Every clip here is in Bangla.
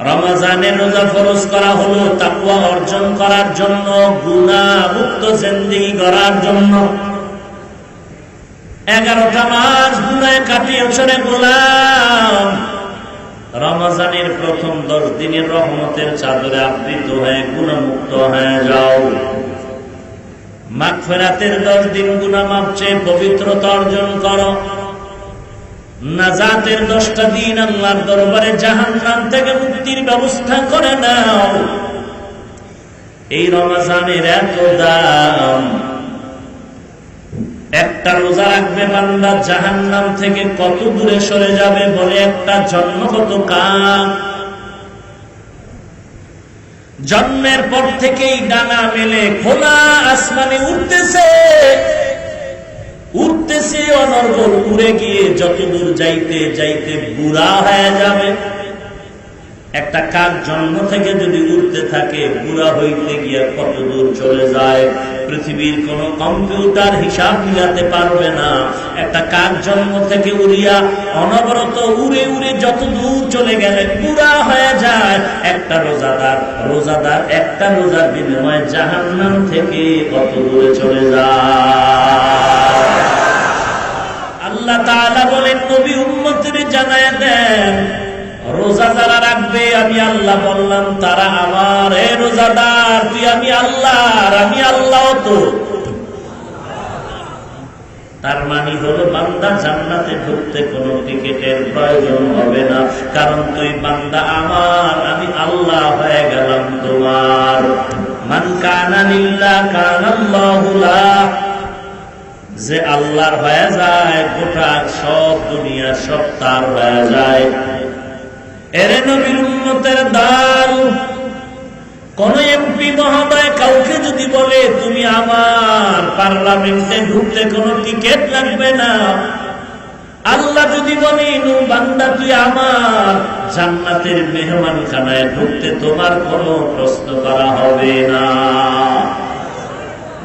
রমজানের রোজা ফরজ করা হলো তাকওয়া অর্জন করার জন্য, গুনাহ মুক্ত জিন্দেগি গড়ার জন্য। 11টা মাস গুনাহে কাটিয়েছে রে গোলাম। রমজানের প্রথম 10 দিনের রহমতের চাদরে আবৃত হয়ে গুনাহমুক্ত হয়ে যাও। মাগফিরাতের 10 দিন গুনাহ মাফ চেয়ে পবিত্রতা অর্জন করো। নাজাতের 10টা দিন আল্লাহর দরবারে জাহান্নাম থেকে মুক্তির ব্যবস্থা করে নাও। এই রমজানের এত দাম। একটা রোজা রাখবে বান্দা জাহান্নাম থেকে কত দূরে সরে যাবে বলে একটা জন্মগত কাম। জন্মের পর থেকেই ডানা মেলে খোলা আসমানে উঠতেছে উঠতেছে অনর্গল, উড়ে গিয়ে যত দূর যাইতে যাইতে বুড়া হয়ে যাবে। একটা কাক জন্ম থেকে যদি উঠতে থাকে বুড়া হইতে গিয়ে কত দূর চলে যায় পৃথিবীর কোন কম্পিউটার হিসাব মিলাতে পারবে না। একটা কাক জন্ম থেকে উড়িয়া অনবরত উড়ে উড়ে যত দূর চলে গেলে বুড়া হয়ে যায়। একটা রোজাদার একটা রোজার বিনিময়ে জাহান্নাম থেকে কত দূরে চলে যায়। আল্লাহ তাআলা বলেন নবী উম্মতের জানায়া দেন, রোজা যারা রাখবে আমি আল্লাহ বললাম তারা আমার। হে রোজাদার তুই আমি আল্লাহর, আমি আল্লাহ তো। তার মানে হলো বান্দা জান্নাতে ঢুকতে কোনো টিকিটের প্রয়োজন হবে না, কারণ তুই বান্দা আমার, আমি আল্লাহ হয়ে গেলাম তোমার। মান কানা লিল্লাহ কানাল্লাহু লাহ। যে আল্লাহর হয়ে যায় গোটা সব দুনিয়া সব তার হয়ে যায়। এরে নবীর উম্মতের দল, কোন এমপি মহোদয় কাউকে যদি বলে তুমি আমার, পার্লামেন্টে ঢুকতে কোনো টিকিট লাগবে না। আল্লাহ যদি বলে নু বান্দা তুই আমার, জান্নাতের মেহমানখানায় ঢুকতে তোমার কোনো প্রশ্ন করা হবে না,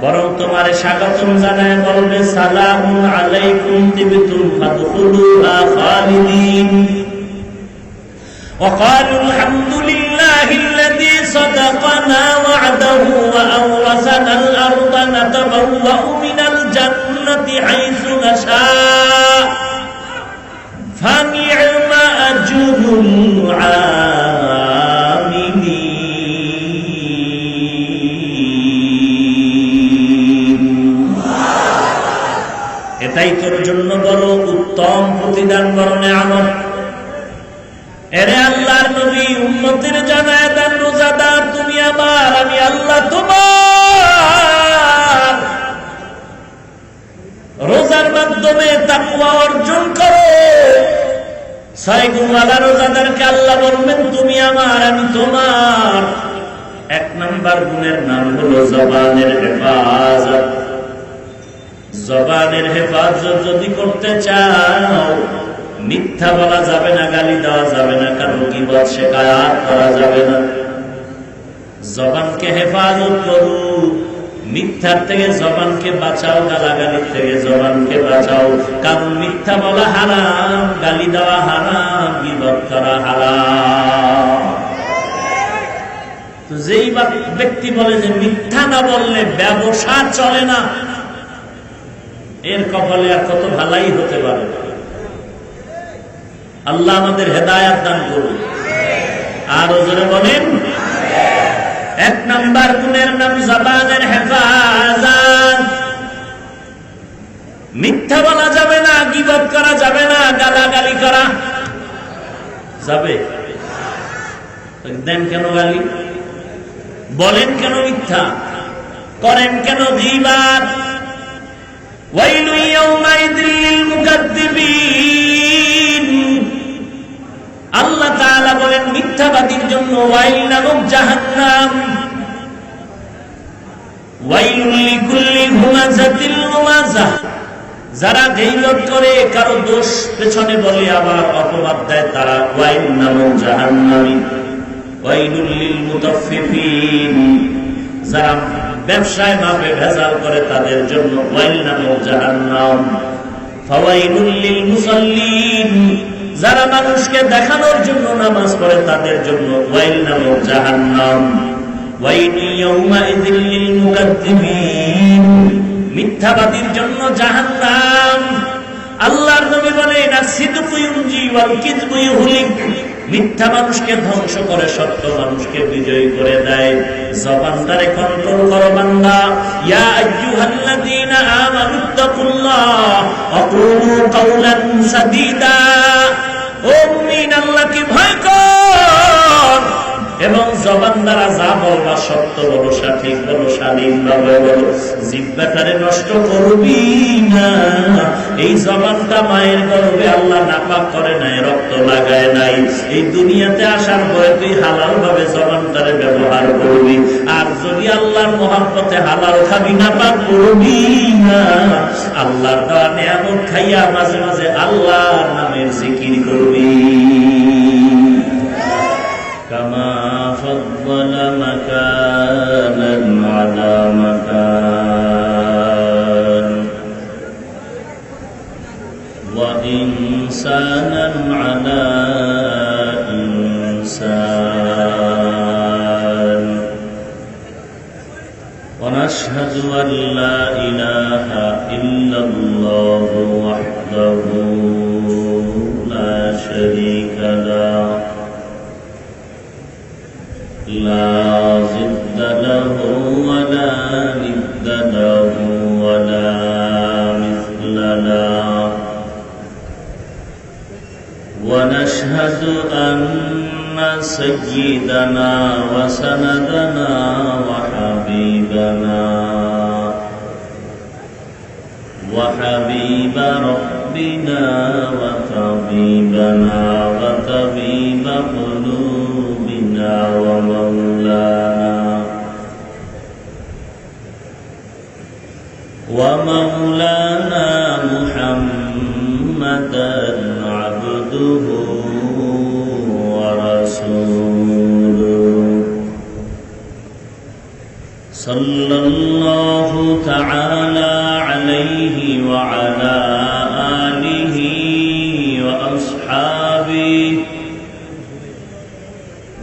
বরং তোমার স্বাগতম জানায় বলবে সালামুন আলাইকুম তিবতুম ফাদখুলুহা খালিদিন। وقالوا الحمد لله الذي صدقنا وعده وأورثنا الأرض نتبوأ من الجنة حيث نشاء فنعم أجر العاملين। এটাই তোর জন্য বড় উত্তম প্রতিদান, বড় নেয়ামত। এরে আল্লাহর নবী উম্মতের জানায় দেন, রোজাদার তুমি আমার, আমি আল্লাহ তোমার। রোজার মাধ্যমে তাকওয়া অর্জন করো। 6 গুণওয়ালা রোজাদারকে আল্লাহ বলবেন তুমি আমার, আমি তোমার। 1 নাম্বার গুণের নাম হলো জবানের হেফাজত। জবানের হেফাজত যদি করতে চাও, মিথ্যা বলা যাবে না, গালি দেওয়া যাবে না, কারণ গীবত শিকায়াত করা যাবে না। জবানকে হেফাজত করো, মিথ্যার থেকে জবানকে বাঁচাও, গালাগালির থেকে জবানকে বাঁচাও, কারণ মিথ্যা বলা হারাম, গালি দেওয়া হারাম, গীবত করা হারাম। তো যেই ব্যক্তি বলে যে মিথ্যা না বললে ব্যবসা চলে না, এর কপালে আর কত ভালাই হতে পারে। আল্লাহ আমাদের হেদায়াত দান করুন। আর ওজনে বলেন 1 নাম্বার গুণের নাম জবানের হেফাজত। মিথ্যা বলা যাবে না, গীবত করা যাবে না, গালাগালি করা যাবে। দেন কেন গালি, বলেন কেন মিথ্যা, করেন কেন গীবত? ওয়াইলু ইয়াউমাইযিল লিল মুকাদ্দিবিন। আল্লাহ তাআলা বলেন মিথ্যাবাদীর জন্য ওয়াইল নামক জাহান্নাম। ওয়াইলুল লিকুল্লি হুমাযাতিল লুমাযাহ। যারা গীবত করে, কারো দোষ পেছনে বলে আবার অপবাদ দেয়, তারা ওয়াইল নামক জাহান্নামী। ওয়াইলুল লিল মুতাফফিফিন। যারা ব্যবসায় মাপে ভেজাল করে তাদের জন্য ওয়াইল নামক জাহান্নাম। ফাওয়াইলুল লিল মুসাল্লিন। যারা মানুষকে দেখানোর জন্য নামাজ পড়ে তাদের জন্য ওয়াইল নামক জাহান্নাম। ওয়াইল ইয়াউমাইযিল লিল মুকাদ্দিমিন, মিথ্যাবাদীর জন্য জাহান্নাম। আল্লাহর নবী বলেন আসিদকু ইউনজি ওয়াল কিযবু ইউহলিক, মিথ্যা মানুষকে ধ্বংস করে, সত্য মানুষকে বিজয়ী করে দেয়। জবানটারে কন্ট্রোল করো বান্দা। ইয়া আইয়ুহাল্লাযীনা আমানুত্তাকুল্লাহ ওয়াকুলু কাওলান সাদীদা, ও মুমিন আল্লাহকে ভয় কর এবং জবান দ্বারা যা বলবা সত্য বলো, সঠিক বলো, শালীনভাবে বলো। জিহ্বাটারে নষ্ট করবি না। এই জবানটা মায়ের গর্ভে আল্লাহ নাপাক করে নাই, রক্ত লাগায় নাই। এই দুনিয়াতে আসার পরে তুই হালাল ভাবে জবানটারে ব্যবহার করবি। আর যদি আল্লাহর মহব্বতে হালাল খাবি, নাপাক করবি না। আল্লাহর দেওয়া নিয়ামত খাইয়া মাঝে মাঝে আল্লাহর নামের জিকির করবি। كما فضل مكانا على مكان وإنسانا على إنسان ونشهد أن لا إله إلا الله وحده لا شريك له لا ضد له ولا ند له ولا مثل له ونشهد أن سيدنا وسندنا وحبيب ربنا وطبيبنا وطبيب قلوبنا ومولانا محمدا عبده ورسوله صلى الله تعالى عليه وعلى آله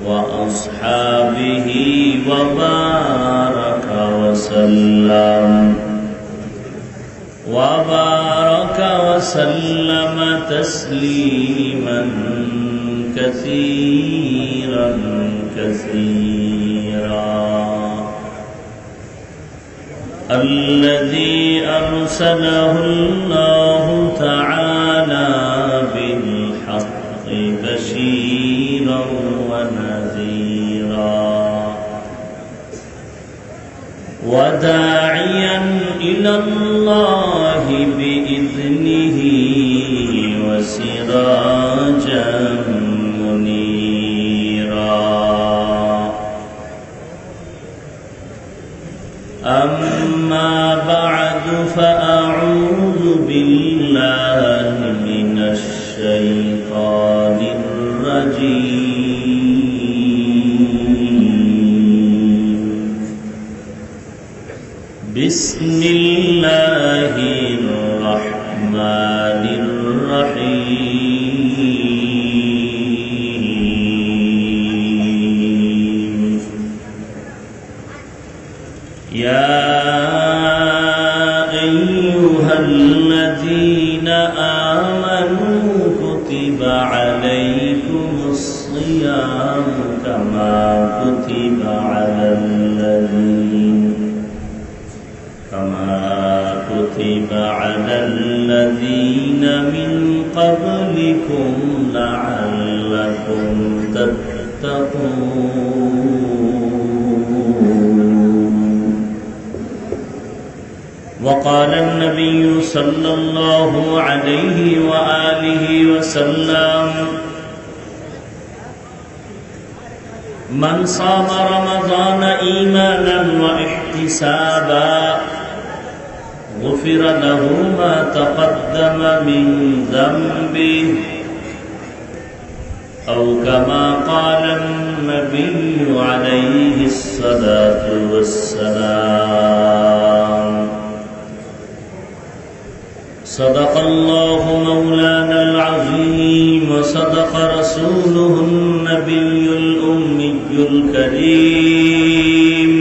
وأصحابه وبارك وسلم تسليما كثيرا الذي أرسله الله تعالى بالحق بشيرا ونذيرا وداعيا إلى الله بإذنه وسراجا منيرا. أما بعد فأعوذ بالله من الشيطان الرجيم. بسم الله الرحمن الرحيم. يا أيها الذين آمنوا كتب عليكم الصيام كما كتب على الذين من قبلكم لعلكم تتقون. وقال النبي صلى الله عليه وآله وسلم: من صام رمضان إيمانا واحتسابا غفر له ما تقدم من ذنبه أو كما قال النبي عليه الصلاة والسلام. صدق الله مولانا العظيم ورسوله النبي الأمي الكريم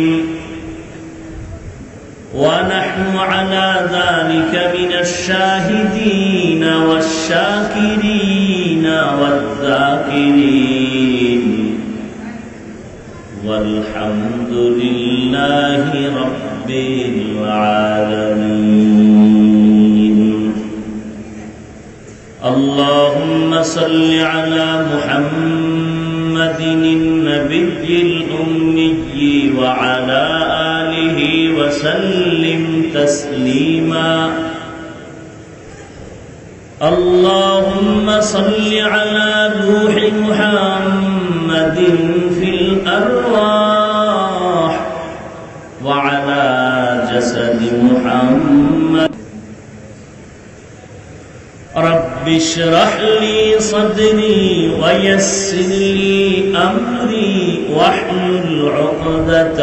ونحن على ذلك من الشاهدين والشاكرين والذاكرين والحمد لله رب العالمين. اللهم صل على محمد النبي الأمي وعلى آله وسلم تسليما. اللهم صل على روح محمد في الأرواح وعلى جسد محمد. رب اشرح لي صدري ويسر لي أمري واحلل عقدة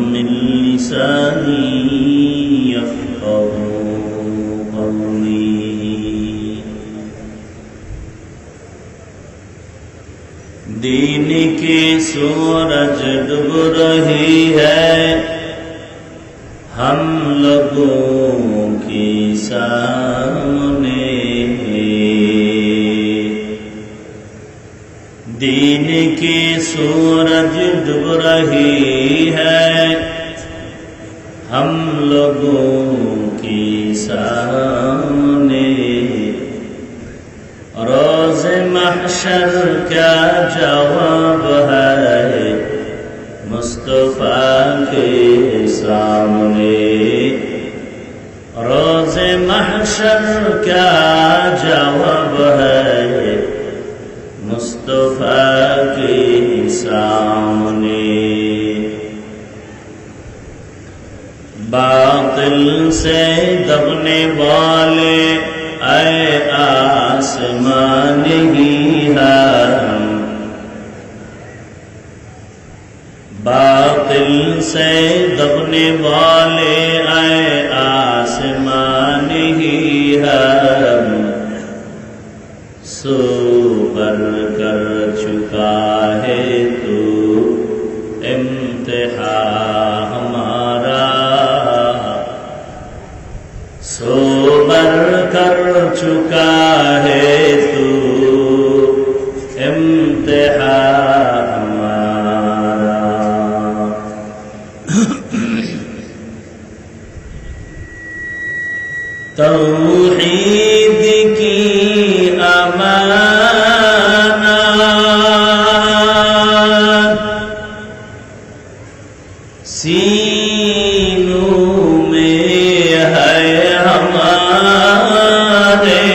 من لساني يفقهوا قولي. دین کی سورج ڈوب رہی ہے ہم لوگوں کے سامنے. دین کی سورج ڈوب رہی ہے ہم لوگوں کے سامنے. روز محشر کیا جواب ہے مصطفیٰ کے سامنے. روز محشر کیا جواب ہے مصطفیٰ کے سامنے. باطل سے دبنے والے اے آسمان ہی ہم. باطل سے دبنے والے اے آسمان ہی ہم. سو بر کر چکا ہے تو امتحان ہمارا. سو بر کر چکا ہے تو امتحان ہمارا. توحید کی امانت سینوں میں ہے ہمارے.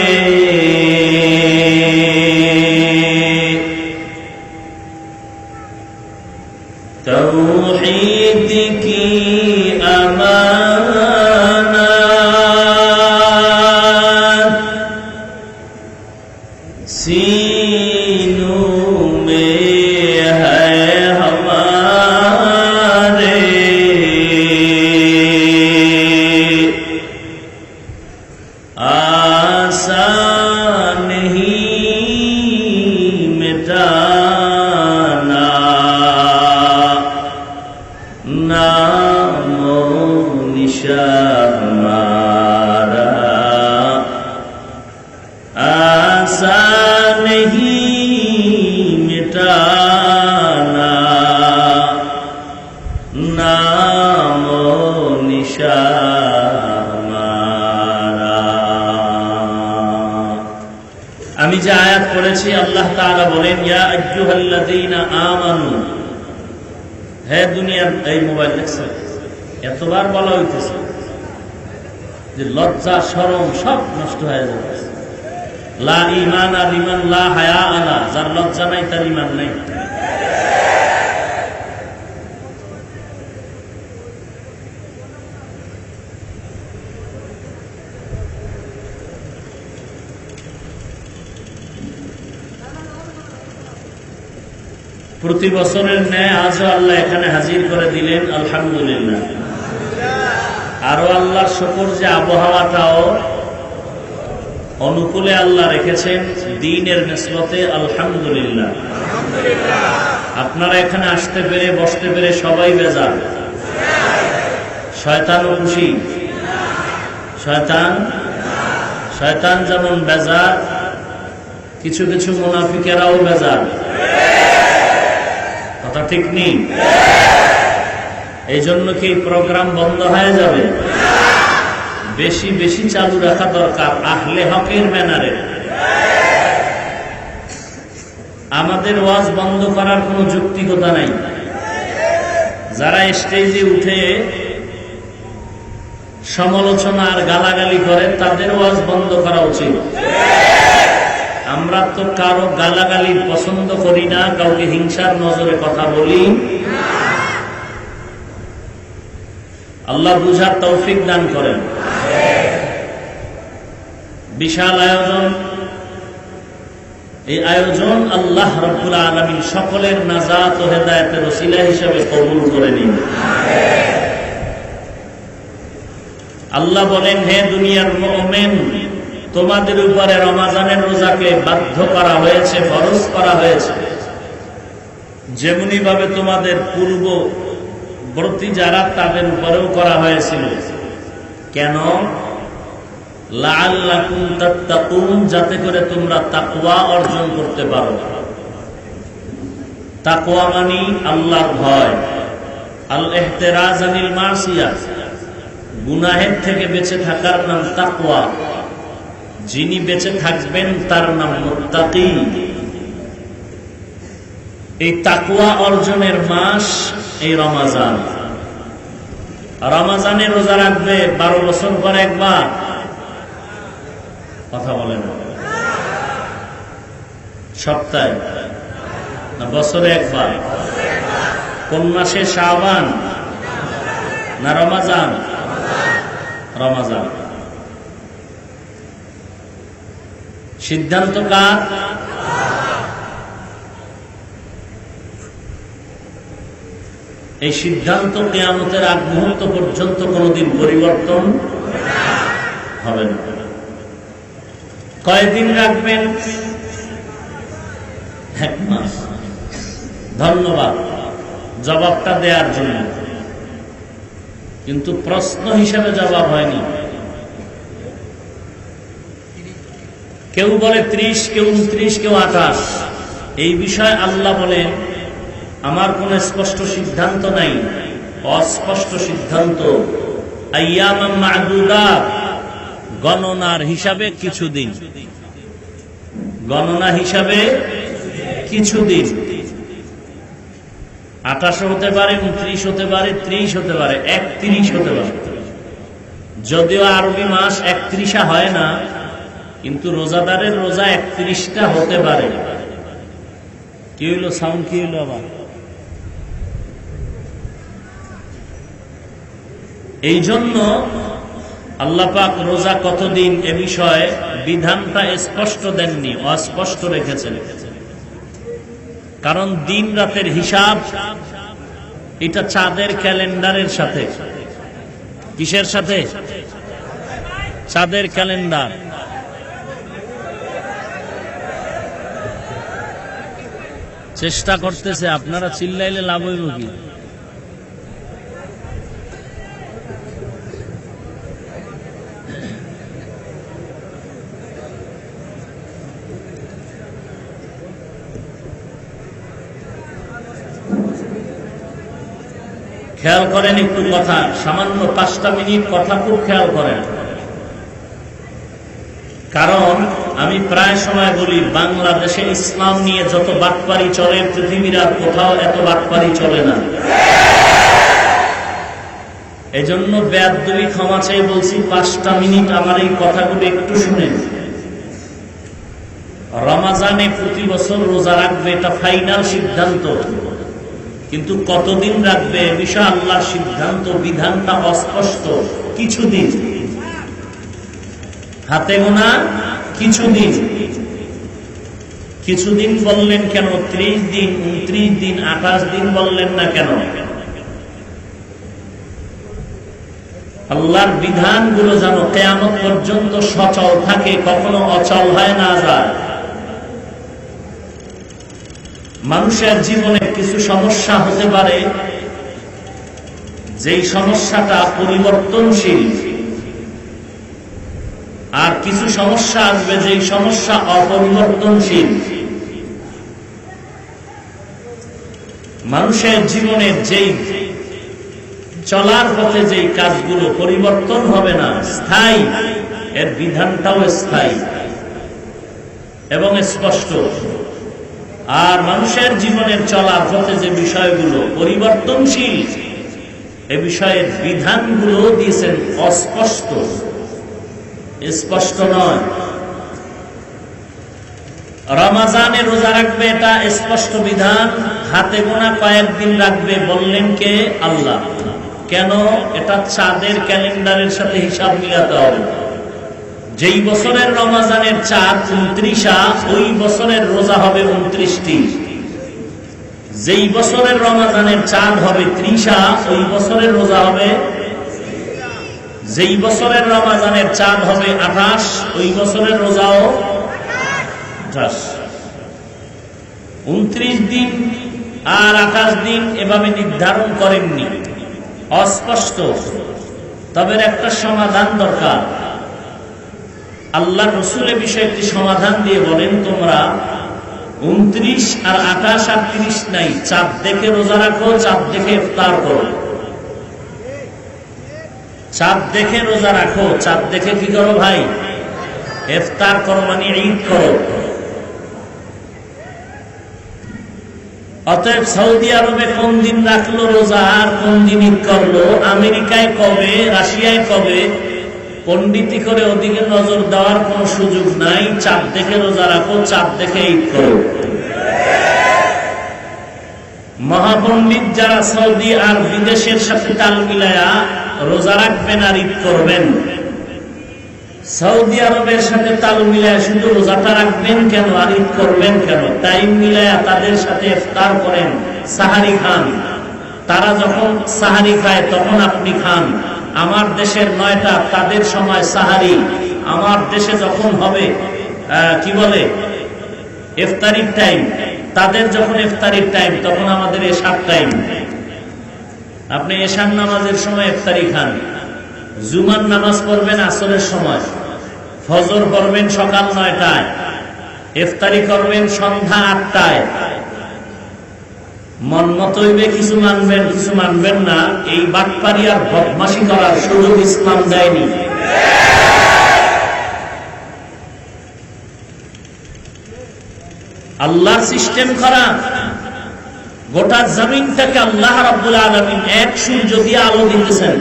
توحید کی امانت سینوں میں ہے ہمارے. آسان نہیں مٹانا نام و نشان ہمارا. آسان نہیں مٹانا نام و نشان ہمارا. আমি যে আয়াত পড়েছি আল্লাহ তাআলা বলেন ইয়া আইয়ুহাল্লাযীনা আমানু. হে দুনিয়ার এই মোবাইল দেখছেন এতবার বলা হইতেছে যে লজ্জা শরম সব নষ্ট হয়ে যাবে. লা ঈমানা লিমান লা হায়া আলা. যার লজ্জা নাই তার ঈমান নাই. প্রতি বছরের ন্যায় আজও আল্লাহ এখানে হাজির করে দিলেন, আলহামদুলিল্লাহ। আরো আল্লাহর শুকর যে আবহাওয়াটাও অনুকূলে আল্লাহ রেখেছেন দ্বীনের নিসবতে, আলহামদুলিল্লাহ। আপনারা এখানে আসতে পেরে বসতে পেরে সবাই বেজার, শয়তানও খুশি। শয়তান যেমন বেজার, কিছু কিছু মুনাফিকেরাও বেজার। কথা ঠিক নেই? এই জন্য কি প্রোগ্রাম বন্ধ হয়ে যাবে? বেশি বেশি চালু রাখা দরকার আহলে হকের ব্যানারে। আমাদের ওয়াজ বন্ধ করার কোনো যৌক্তিকতা নাই। যারা স্টেজে উঠে সমালোচনা আর গালাগালি করে তাদের ওয়াজ বন্ধ করা উচিত। আমরা তো কারো গালাগালি পছন্দ করি না, কাউকে হিংসার নজরে কথা বলি। আল্লাহ বুঝার তৌফিক দান করেন। বিশাল আয়োজন, এই আয়োজন আল্লাহ রাব্বুল আলামিন সকলের নাজাত ও হেদায়েতের ওসিলা হিসেবে কবুল করে নিন। আল্লাহ বলেন, হে দুনিয়ার মুমিন, তোমাদের উপরে রমজানের রোজাকে বাধ্য করা হয়েছে, ফরজ করা হয়েছে, যেমনি ভাবে তোমাদের পূর্ববর্তী যারা তাদের উপরেও করা হয়েছিল। কেন? লাআল্লাকুম তাত্তাকুন, যাতে করে তোমরা তাকওয়া অর্জন করতে পারো। তাকওয়া মানে আল্লাহর ভয়, আল ইহতিরাজ আনিল মাসিয়া, গুনাহের থেকে বেঁচে থাকার নাম তাকওয়া। যিনি বেঁচে থাকবেন তার নাম মুত্তাকি। এই তাকওয়া অর্জনের মাস এই রমজান। রমজানে রোজা রাখবে 12 বছর পর একবার। কথা বলেন, সপ্তাহে না বছরে একবার? কোন মাসে? শাবান না রমজান? রমজান। সিদ্ধান্ত কার? এই সিদ্ধান্ত কিয়ামতের আগ মুহূর্ত পর্যন্ত কোনদিন পরিবর্তন হবে না। কয়দিন রাখবেন? 1 মাস। ধন্যবাদ জবাবটা দেওয়ার জন্য, কিন্তু প্রশ্ন হিসেবে জবাব হয়নি। কেউ বলে 30, কেউ 29, কেউ 28। এই বিষয়ে আল্লাহ বলেন, আমার কোন স্পষ্ট সিদ্ধান্ত নাই, অস্পষ্ট সিদ্ধান্ত। আইয়ামাম মা'দুদাত, গণনার হিসাবে কিছুদিন, গণনা হিসাবে কিছুদিন। 28 হতে পারে, 29 হতে পারে, 30 হতে পারে, 31 হতে পারে। যদিও আরবি মাস 31 হয় না, কিন্তু রোজাদারের রোজা 31টা হতে পারে। কি হইলো? সাউন্ড কি হইলো আবার? এই জন্য আল্লাহ পাক রোজা কতদিন এ বিষয়ে বিধানটা স্পষ্ট দেননি, অস্পষ্ট রেখেছেন। কারণ দিন রাতের হিসাব এটা চাঁদের ক্যালেন্ডারের সাথে। কিসের সাথে? চাঁদের ক্যালেন্ডার। চেষ্টা করতেছে, আপনারা চিল্লাইলে লাভ হইব কি? খেয়াল করেন একটু কথা, সামান্য 5টা মিনিট কথা খুব খেয়াল করেন। কারণ আমি প্রায় সময় বলি, বাংলাদেশে ইসলাম নিয়ে যত বাটপারি চলে পৃথিবীর আর কোথাও এত বাটপারি চলে না। এজন্য বেয়াদবি ক্ষমা চাই বলছি, 5টা মিনিট আমার এই কথাগুলো একটু শুনেন। রমজানে প্রতি বছর রোজা রাখবে, এটা ফাইনাল সিদ্ধান্ত, কিন্তু কতদিন রাখবে এ বিষয়ে আল্লাহর সিদ্ধান্ত, বিধানটা অস্পষ্ট। কিছুদিন, হাতে গোনা কিছুদিন। কিছুদিন বললেন কেন? 30 দিন, 29 দিন, 28 দিন বললেন না কেন? আল্লাহর বিধানগুলো যেন কিয়ামত পর্যন্ত সচল থাকে, কখনো অচল হয় না যায়। মানুষের জীবনে কিছু সমস্যা হতে পারে, যেই সমস্যাটা পরিবর্তনশীল, আর কিছু সমস্যা আসবে যেই সমস্যা অপরিবর্তনশীল। মানুষের জীবনের যেই চলার পথে যেই কাজগুলো পরিবর্তন হবে না, স্থায়ী, এর বিধানটাও স্থায়ী এবং স্পষ্ট। আর মানুষের জীবনের চলার পথে যে বিষয়গুলো পরিবর্তনশীল, এ বিষয়ের বিধানগুলো দিয়েছেন অস্পষ্ট, স্পষ্ট নয়। রমজানে রোজা রাখবে, এটা স্পষ্ট বিধান। হাতে গোনা কয়েকদিন রাখবে, বললেন কে? আল্লাহ। কেন? এটা চাঁদের ক্যালেন্ডারের সাথে হিসাব মিলাতে হবে। যেই বছরের রমজানের চাঁদ 29, ওই বছরের রোজা হবে 29টি। যেই বছরের রমজানের চাঁদ হবে 30, ওই বছরের রোজা হবে। যেই বছরের রমজানের চাঁদ হবে 28, ওই বছরের রোজাও 28। 29 দিন আর 28 দিন এভাবে নির্ধারণ করেননি, অস্পষ্ট। তবে একটা সমাধান দরকার। আল্লাহ রসুলের বিষয়ে একটি সমাধান দিয়ে বলেন, তোমরা 29 আর 28 আর 30 নাই, চাঁদ দেখে রোজা রাখো, চাঁদ দেখে ইফতার করো। চাঁদ দেখে রোজা রাখো, চাঁদ দেখে কি করো ভাই? ইফতার করো, মানে ঈদ করো। অতএব সৌদি আরবে কোন দিন রাখলো রোজা আর কোন দিন ঈদ করলো, আমেরিকায় কবে, রাশিয়ায় কবে, পণ্ডিতি করে ওদিকে নজর দেওয়ার কোন সুযোগ নাই। চাঁদ দেখে রোজা রাখো, চাঁদ দেখে ঈদ করো। মহাপণ্ডিত যারা সৌদি আর বিদেশের সাথে তাল মিলায়া রোজা রাখবেন আর ঈদ করবেন, সৌদি আরবের সাথে তাল মিলায়া শুধু রোজাটা রাখবেন কেন আর ঈদ করবেন কেন? টাইম মিলায়া তাদের সাথে ইফতার করেন, সাহারি খান। তারা যখন সাহারি খায় তখন আপনি খান। আমার দেশের 9টা, তাদের সময় সাহারি। আমার দেশে যখন হবে কি বলে ইফতারির টাইম, তাদের যখন ইফতারির টাইম তখন আমাদের এশার টাইম। আপনি এশার নামাজের সময় ইফতারি খান, জুমার নামাজ পড়বেন আসরের সময়, ফজর পড়বেন সকাল 9টায়, ইফতারি করবেন সন্ধ্যা 8টায়। মন মতো হইবে, কিছু মানবেন কিছু মানবেন না। এই বাটপারি আর বদমাশি করার সুযোগ ইসলাম দেয়নি। আল্লাহর সিস্টেম করা, গোটা জমিনটাকে আল্লাহ রাব্বুল আলামিন এক সূর্য দিয়ে আলো দিতেছেন।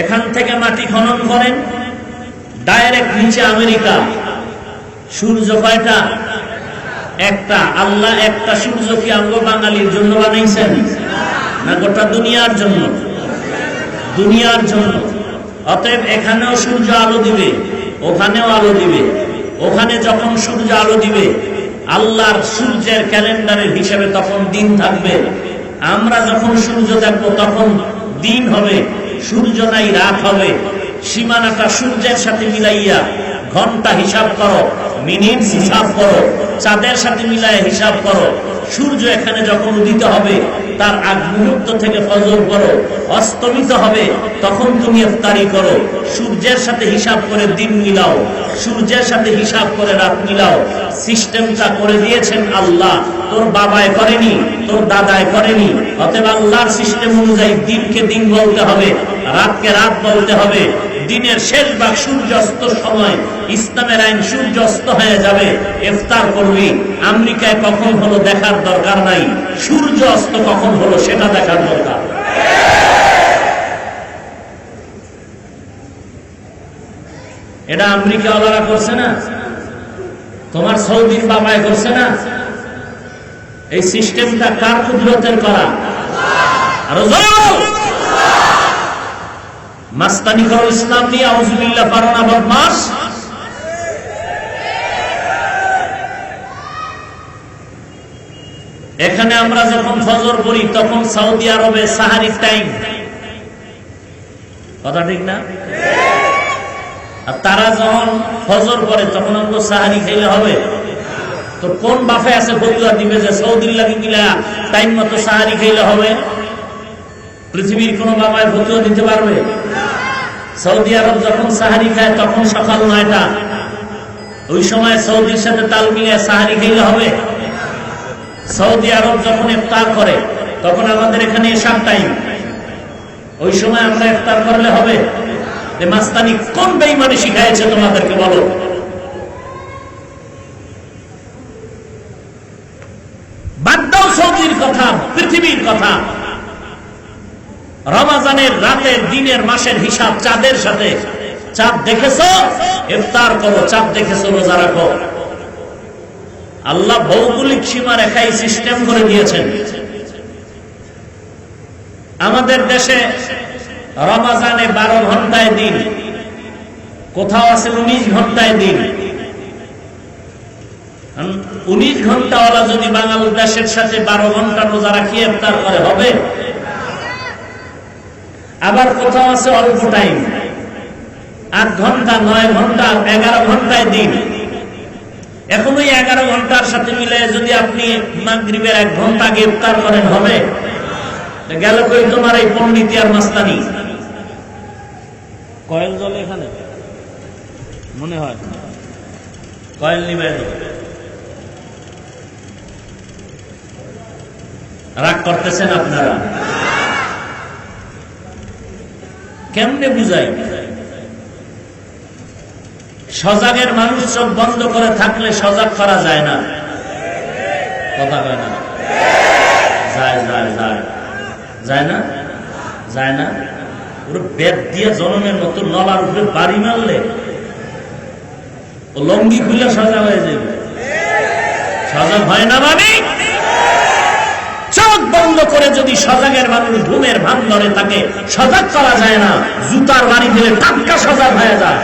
এখান থেকে মাটি খনন করেন, ডাইরেক্ট নিচে আমেরিকা। সূর্য কয়টা? একটা। আল্লাহ একটা সূর্য কি আমরা বাঙালির জন্য বানাইছেন না গোটা দুনিয়ার জন্য? দুনিয়ার জন্য। অতএব এখানেও সূর্য আলো দিবে, ওখানেও আলো দিবে। ওখানে যখন সূর্য আলো দিবে, আল্লাহর সূর্যের ক্যালেন্ডারের হিসেবে তখন দিন থাকবে। আমরা যখন সূর্য দেখবো তখন দিন হবে, সূর্য নাই রাত হবে। সীমানাটা সূর্যের সাথে মিলাইয়া ঘন্টা হিসাব করো, মিনিট হিসাব করো, চাঁদের সাথে মিলাইয়া হিসাব করো। সূর্য এখানে যখন উদিত হবে তার আগ মুহূর্ত থেকে ফজর করো, অস্তমিত হবে তখন তুমি ইফতারি করো। সূর্যের সাথে হিসাব করে দিন মিলাও, সূর্যের সাথে হিসাব করে রাত মিলাও। সিস্টেমটা করে দিয়েছেন আল্লাহ, তোর বাবায় করেনি, তোর দাদায় করেনি। অতএব আল্লাহর সিস্টেম অনুযায়ী দিনকে দিন বলতে হবে, রাতকে রাত বলতে হবে। দিনের শেষ ভাগ সূর্য অস্তর সময় ইসলামের আইন সূর্য অস্ত হয়ে যাবে, ইফতার করবি। আমেরিকায় কখন হলো দেখার দরকার নাই, সূর্য অস্ত কখন হলো সেটা দেখার দরকার। এটা আমেরিকাওয়ালারা করছে না, তোমার সৌদির বাবায় করছে না। এই সিস্টেমটা কার কুদরতের করা? আর মাস্তানি করো ইসলাম নিয়ে, আউযুবিল্লাহ পারো না বদমাশ। এখানে আমরা যখন ফজর পড়ি তখন সৌদি আরবে সাহারির টাইম, কথা ঠিক না? আর তারা যখন ফজর করে তখন আমরা সাহারি খাইলে হবে? তো কোন বাপে আছে ফতুয়া দিবে যে সৌদির লাগি মিলা টাইম মতো সাহারি খাইলে হবে? পৃথিবীর কোন বাবায় ফতুয়া দিতে পারবে? সৌদি আরব যখন সাহারি খায় তখন সকাল 9টা, ওই সময় সৌদির সাথে তাল মিলিয়ে সাহারি খাইলে হবে? সৌদি আরব যখন ইফতার করে তখন আমাদের এখানে এশার টাইম, ওই সময় আমরা ইফতার করলে হবে? যে মাস্তানি কোন বেঈমানি শিখাইছে তোমাদেরকে বলো? বাদ দাও সৌদির কথা, পৃথিবীর কথা। রমজানের রাতের, দিনের, মাসের হিসাব চাঁদের সাথে। চাঁদ দেখেছো, ইফতার করো। চাঁদ দেখেছো, রোজা রাখো। আল্লাহ ভৌগোলিক সীমা রেখাই সিস্টেম করে দিয়েছেন। আমাদের দেশে রমজানে 12 ঘন্টায় দিন, কোথাও আছে 19 ঘন্টায় দিন। 19 ঘন্টাওয়ালা যদি বাংলাদেশের সাথে 12 ঘন্টা রোজা রাখিয়ে ইফতার করে হবে? আবার কোথাও আছে অল্প টাইম, 8 ঘন্টা, 9 ঘন্টা, 11 ঘন্টায় দিন। এখন ওই 11 ঘন্টার সাথে মিলে যদি আপনি মাগরিবের 1 ঘন্টা আগে ইফতার করেন হবে? গেল কই তোমার এই পণ্ডিতি আর মাস্তানি? কয়েল জ্বলে এখানে মনে হয়, কয়েল নিবে। রাগ করতেছেন আপনারা? কেমনে বুঝাই? সজাগের মানুষ চোখ বন্ধ করে থাকলে সজাগ করা যায় না। কথা কয় না? যায় যায় যায় যায় না? যায় না? ওর বেদ দিয়ে জনমের মতো নলার উপরে বাড়ি মারলে ও লঙ্গি খুলে সজাগ হয়ে যাবে। সজাগ হয় না মানে? চোখ বন্ধ করে যদি সজাগের মানুষ ঘুমের ভান ধরে তাকে সজাগ করা যায় না, জুতার বাড়ি দিলে টাটকা সজাগ হয়ে যায়।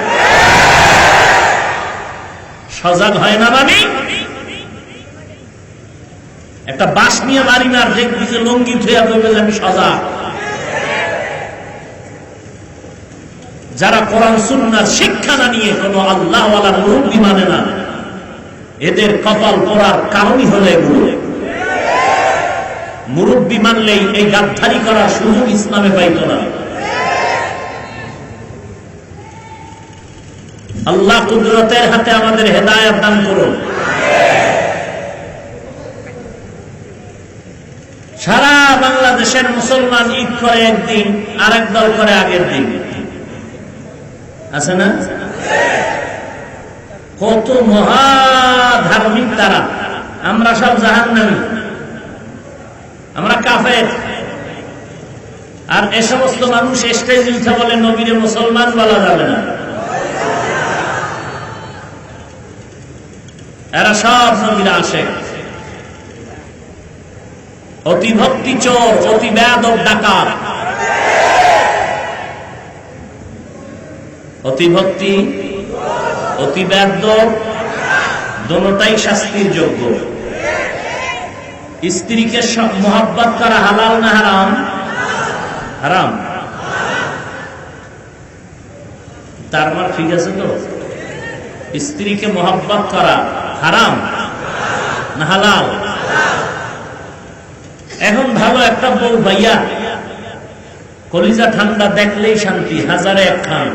সজাগ হয় না মানে? একটা বাঁশ নিয়ে বাড়ি মার, দেখবি যে লঙ্গি ধুয়া করবে আমি সজাগ। যারা কোরআন সুন্নাহর শিক্ষা না নিয়ে কোন আল্লাহওয়ালা মুরব্বি মানে না, এদের কপাল পড়ার কারণই হলো এগুলো। মুরব্বি মানলেই এই গাদ্দারি করার সুযোগ ইসলামে পাইত না। আল্লাহ কুদরতের হাতে আমাদের হেদায়েত দান করুন। সারা বাংলাদেশের মুসলমান ঈদ করে একদিন, আর এক দল করে আগের দিন, আছে না? কত মহা ধার্মিক তারা। আমরা সব জাহান্নামী, আমরা কাফের। আর এ সমস্ত মানুষ স্টেজে উঠে বলে নবীরে মুসলমান বলা যাবে না। এরা সব নবীরা আসে। অতি ভক্তি চোর, অতি বেয়াদব ডাকাত। অতি ভক্তি, অতি বেয়াদব, দোনোটাই শাস্তির যোগ্য। স্ত্রীকে মোহাব্বত করা হালাল না হারাম? হারাম। তার মানে ঠিক আছে তো? স্ত্রীকে মোহাব্বত করা হারাম না হালাল? এখন ভালো একটা বউ ভাইয়া, কলিজা ঠান্ডা, দেখলেই শান্তি, হাজারে এক খান।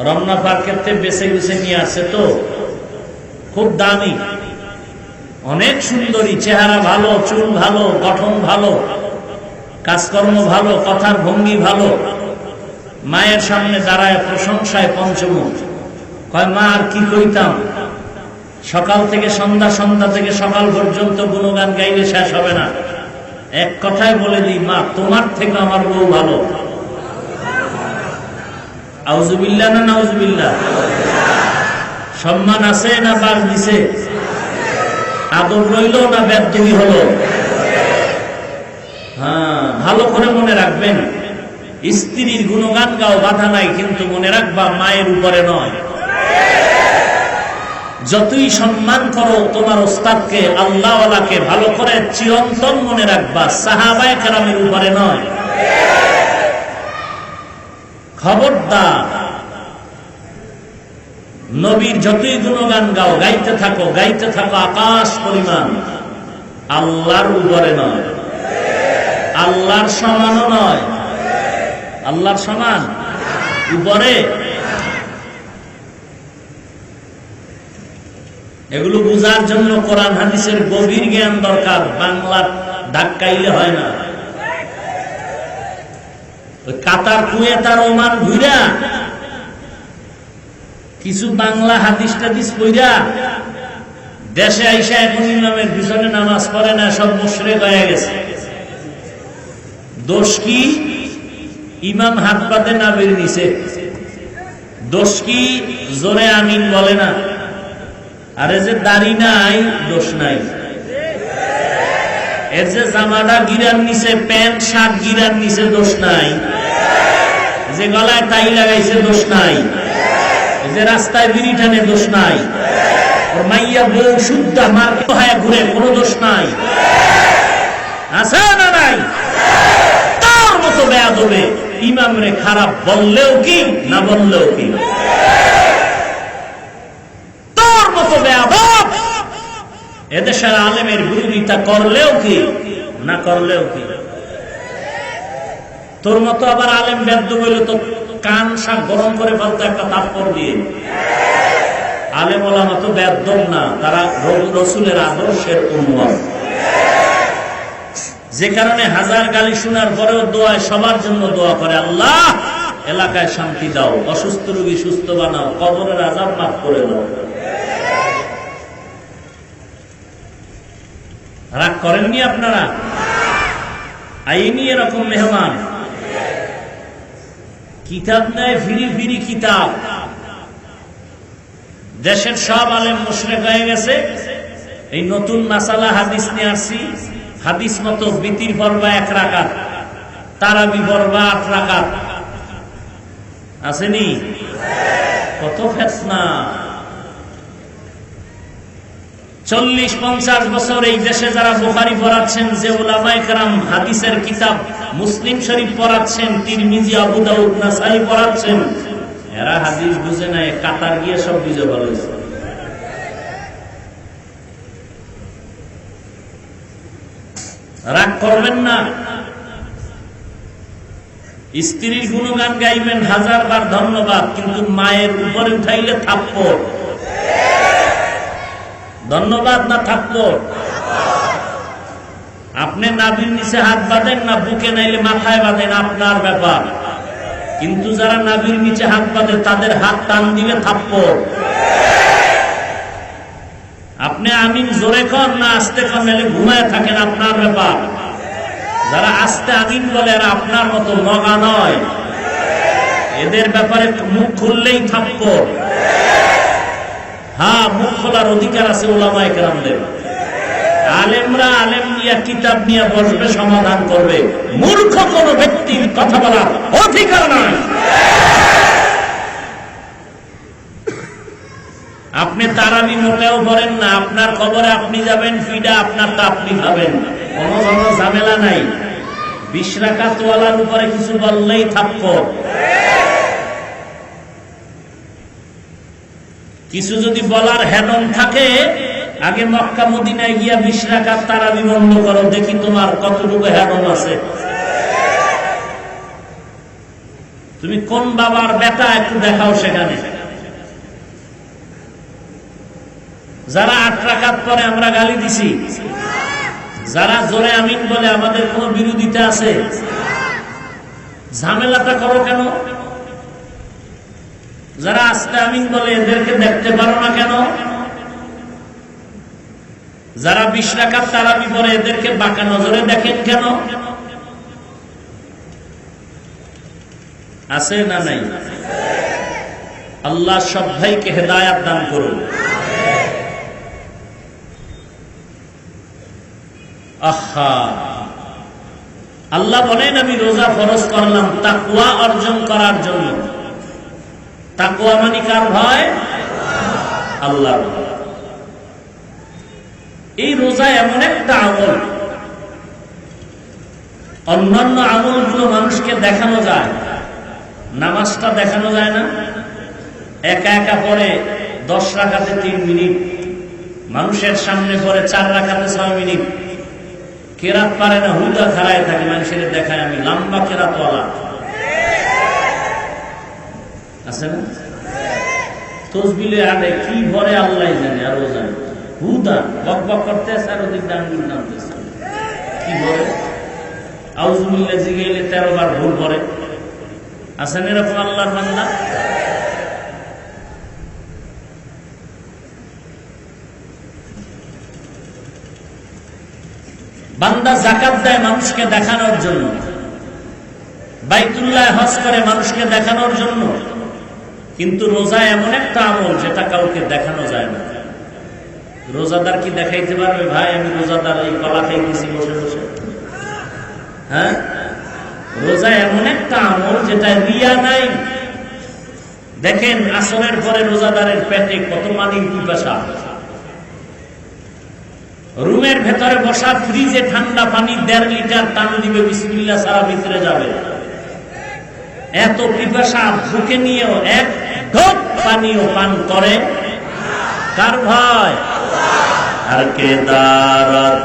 রমনা পার্কের থেকে বেছে বেছে নিয়ে আসে, তো খুব দামি, অনেক সুন্দরী, চেহারা ভালো, চুল ভালো, গঠন ভালো, কাজকর্ম ভালো, কথার ভঙ্গি ভালো। মায়ের সামনে দাঁড়ায় প্রশংসায় পঞ্চমুখ। কয় মা আর কি কইতাম, সকাল থেকে সন্ধ্যা, সন্ধ্যা থেকে সকাল পর্যন্ত গুণগান গাইলে শেষ হবে না। এক কথায় বলে দিই, মা তোমার থেকে আমার বউ ভালো। আউযুবিল্লাহ না নাউযুবিল্লাহ? সম্মান আছে না বাস দিছে? আদর রইল না বেদবি হলো? হ্যাঁ, ভালো করে মনে রাখবেন, স্ত্রীর গুণগান গাও, বাধা নাই, কিন্তু মনে রাখবা মায়ের উপরে নয়। যতই সম্মান করো তোমার ওস্তাদকে, আল্লাহওয়ালাকে, ভালো করে চিরন্তন মনে রাখবা সাহাবায়ে কেরামের উপরে নয়। খবরদার, নবীর যতই গুণগান গাও, গাইতে থাকো আকাশ পরিমাণ, আল্লাহর উপরে নয়, আল্লাহর সমানও নয়। আল্লাহর সমান উপরে? এগুলো বুঝার জন্য কোরআন হাদিসের গভীর জ্ঞান দরকার, বাংলার ধাক্কাইলে হয় না। ওই কাতার, কুয়েত আর ওমান ঘুরা কিছু বাংলা হাদিস টাদিস কইরা দেশে আইসা এখন ইমামের পিছনে নামাজ পড়ে না, সব মুশরিক হয়ে গেছে। দোষ কি? ইমাম হাত পাতে নাবির নিচে। দোষ কি? জোরে আমিন বলে না। আরে যে দাড়ি নাই, দোষ নাই। এর যে জামাটা গিরার নিচে, প্যান্ট শার্ট গিরার নিচে, দোষ নাই। যে গলায় টাই লাগাইছে, দোষ নাই। যে রাস্তায় বিড়ি টানে, দোষ নাই। ওর মাইয়া বউ শুদ্ধা মার্কেট হয়ে ঘুরে, কোনো দোষ নাই। আছে না নাই? তার মতো বেয়াদবে ইমামরে খারাপ বললেও কি, না বললেও কি, তোর মতো বেয়াদব এদেশের আলেমের বিরোধিতা করলেও কি, না করলেও কি। তোর মতো আবার আলেম বেদ্য বলে তো কান শাক গরম করে ফেলতো একটা থাপ্পড় দিয়ে। আলেম ওলামা তো বেদ্য না, তারা রসুলের আদর্শের উম্মত। যে কারণে হাজার গালি শোনার পরেও দোয়ায় সবার জন্য দোয়া করে, আল্লাহ এলাকায় শান্তি দাও, অসুস্থ রোগী সুস্থ বানাও, কবরের আযাব মাফ করে দাও। রাগ করেননি আপনারা? আইনি এরকম মেহমান কিতাব নেয়, ফিরি ফিরি কিতাব। দেশের সব আলেম মুশরিক হয়ে গেছে। এই নতুন মাসালা হাদিস নিয়ে আসছি। হাদিস মতো বিতির পড়বা 1 রাকাত, তারাবি পড়বা 8 রাকাত। আসেনি? কত ফেতনা! 40-50 বছর এই দেশে যারা বুখারী পড়াচ্ছেন, যে উলামায়ে কেরাম হাদিসের কিতাব মুসলিম শরীফ পড়াচ্ছেন, তিরমিজি, আবু দাউদ, নাসাই পড়াচ্ছেন, এরা হাদিস বুঝে নাই, কাতার গিয়ে সব বুঝে ফেলেছে। রাগ করবেন না। স্ত্রীর গুণগান গাইবেন 1000 বার ধন্যবাদ, কিন্তু মায়ের উপরে উঠাইলে থাপ্পড়। ধন্যবাদ না থাপ্পড়? আপনি নাভির নিচে হাত বাঁধেন না বুকে, নাইলে মাথায় বাঁধেন, আপনার ব্যাপার। কিন্তু যারা নাভির নিচে হাত বাঁধে তাদের হাত টান দিলে থাপ্পড়। আপনি আমিন জোরে কর না আস্তে কর, নাইলে ঘুমায় থাকেন, আপনার ব্যাপার। যারা আস্তে আমিন বলে এরা আপনার মতো মগা নয়, এদের ব্যাপারে মুখ খুললেই থাপ্পড়। হ্যাঁ, মুখ খোলার অধিকার আছে উলামায়ে কেরামদের। আলেমরা আলেম নিয়ে কিতাব নিয়ে বসবে, সমাধান করবে। মূর্খ কোন ব্যক্তির কথা বলার অধিকার নাই। আপনি তারাবি মোটেও পড়েন না, আপনার খবরে আপনি যাবেন, ফিডা আপনারটা আপনি খাবেন, কোনো ঝামেলা নাই। 20 রাকাত ওয়ালার উপরে কিছু বললেই থাপ্পড়। কিছু যদি বলার হেডন থাকে, আগে মক্কা মদিনায় গিয়া 20 রাকাত তারাবি বন্ধ করো, দেখি তোমার কতটুকু হেডন আছে। তুমি কোন বাবার বেটা একটু দেখাও সেখানে। যারা 8 রাকাত পরে আমরা গালি দিছি, যারা জোরে আমিন বলে আমাদের কোন বিরোধিতা আছে? ঝামেলাটা করো কেন? যারা আস্তে আমিন বলে এদেরকে দেখতে পারো না কেন? যারা 20 রাকাত তারাবি পড়ে এদেরকে বাঁকা নজরে দেখেন কেন? আছে না নাই? আল্লাহ সব ভাইকে হেদায়েত দান করুন। আহা, আল্লাহ বলেন আমি রোজা ফরজ করলাম তাকওয়া অর্জন করার জন্য। তাকওয়া মানে কার ভয়? আল্লাহর ভয়। এই রোজা এমন একটা আমল, অন্যান্য আমলগুলো মানুষকে দেখানো যায়, নামাজটা দেখানো যায় না? একা একা পড়ে 10 রাকাতে 3 মিনিট, মানুষের সামনে পড়ে 4 রাকাতে 6 মিনিট, কেরাত পারে না, হুদা খাড়ায় থাকে, মানুষের দেখায় আমি লম্বা কেরাতওয়ালা আছে না? তসবিলে আগে কি ভরে আল্লাহ জানে, আরো জানে, হুদা বক বক করতে আছে, আর ওদিক ডাঙ্গুল নামতেছে, কি ভরে আউযুবিল্লাহ জিগাইলে 13 বার ভুল ভরে। আছেন এরকম আল্লাহর বান্দা? বান্দা যাকাত দেয় মানুষকে দেখানোর জন্য, বাইতুল্লাহ হজ করে মানুষকে দেখানোর জন্য, কিন্তু রোজা এমন একটা আমল যেটা কাউকে দেখানো যায় না। রোজাদার কি দেখাইতে পারবে ভাই আমি রোজাদার, এই কলা খাইতেছি বসে বসে? হ্যাঁ, রোজা এমন একটা আমল যেটা রিয়া নাই। দেখেন আসরের পরে রোজাদারের পেটে কত পানির পিপাসা, রুমের ভেতরে বসা ফ্রিজে ঠান্ডা পানি 1.5 লিটার টান দিবে, বিসমিল্লাহ সারা ভিতরে যাবে, এত পিপাসা, বুকে নিয়েও এক ঢোক পানিও পান করে। কার ভয়? আর কে দারাত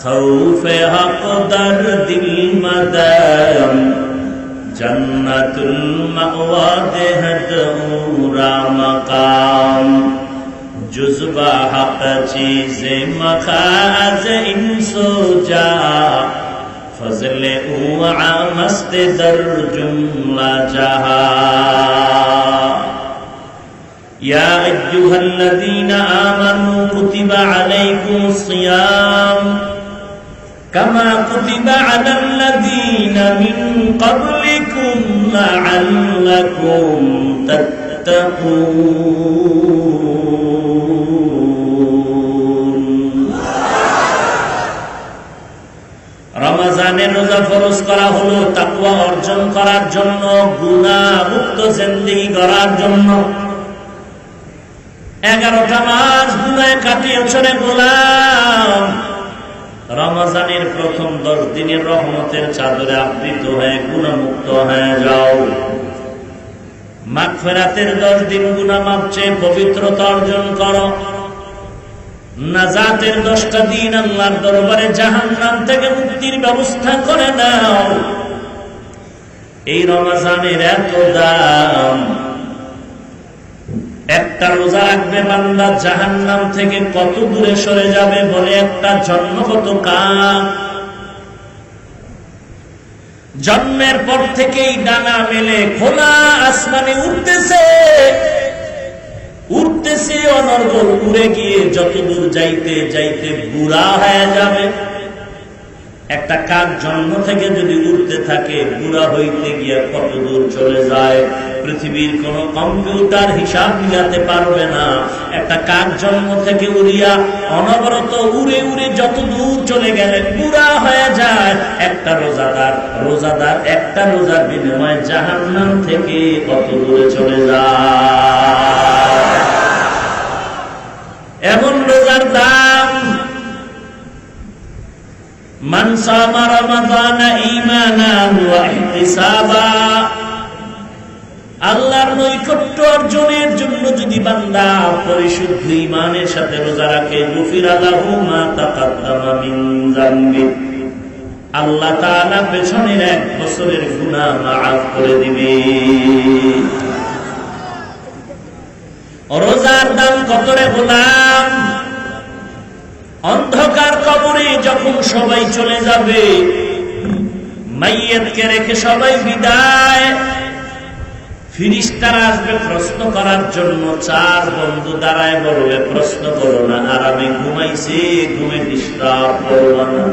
খৌফে হক দরদিল মদম জন্নতুল মাওয়া দেহদ উরা মাকাম जुज़्बा हक़ चीज़े मखाज़ इंसो जा फज़ले उआ मस्त दर जुमला जहा या अय्युहल्लज़ीना आमनू कुतिबा अलैकुमुस्सियाम कमा कुतिबा अलल्लज़ीना मिन क़ब्लिकुम लअल्लकुम রমজানের রোজা ফরজ করা হলো তাকওয়া অর্জন করার জন্য, গুনাহ মুক্ত জিন্দেগি গড়ার জন্য। 11টা মাস গুনাহে কাটিয়েছ রে গোলাম, রমজানের প্রথম 10 দিনের রহমতের চাদরে আবৃত হয়ে গুনাহমুক্ত হয়ে যাও। মাগফিরাতের 10 দিন গুনাহ মাফ চেয়ে পবিত্রতা অর্জন করো। নাজাতের 10টা দিন আল্লাহর দরবারে জাহান্নাম থেকে মুক্তির ব্যবস্থা করে নাও। এই রমজানের এত দাম, একটা রোজা রাখবে বান্দা জাহান্নাম থেকে কত দূরে সরে যাবে বলে একটা জন্মগত কাম। জন্মের পর থেকেই ডানা মেলে খোলা আসমানে উঠতেছে, উঠতেছে অনর্গল, উড়ে গিয়ে যত দূর যাইতে যাইতে বুড়া হয়ে যাবে। একটা কাক জন্ম থেকে যদি উঠতে থাকে, বুড়া হইতে গিয়ে কত দূর চলে যায় পৃথিবীর কোন কম্পিউটার হিসাব মিলাতে পারবে না। একটা কাক জন্ম থেকে উড়িয়া অনবরত উড়ে উড়ে যত দূর চলে গেলে বুড়া হয়ে যায়। একটা রোজাদার একটা রোজার বিনিময়ে জাহান্নাম থেকে কত দূরে চলে যায়। এমন রোজার দাম। মান সামা রমাদান ঈমানান ওয়া ইহতিসাবা, আল্লাহর নৈকট্য অর্জনের জন্য যদি বান্দা পরিশুদ্ধ ঈমানের সাথে রোজা রাখে, গুফিরা লাহু মা তাকাদ্দামা মিন যামবি, আল্লাহ তাআলা পেছনের 1 বছরের গুনাহ মাফ করে দিবে। রোজার দাম কত রে গোলাম? অন্ধকার কবরে যখন সবাই চলে যাবে, মাইয়াতকে রেখে সবাই বিদায়, ফেরেশতারা আসবে প্রশ্ন করার জন্য। 4 বন্ধু দাঁড়ায় বলবে, প্রশ্ন করো না, আরামে ঘুমাইছে, ঘুমে ডিস্টার্ব করো না।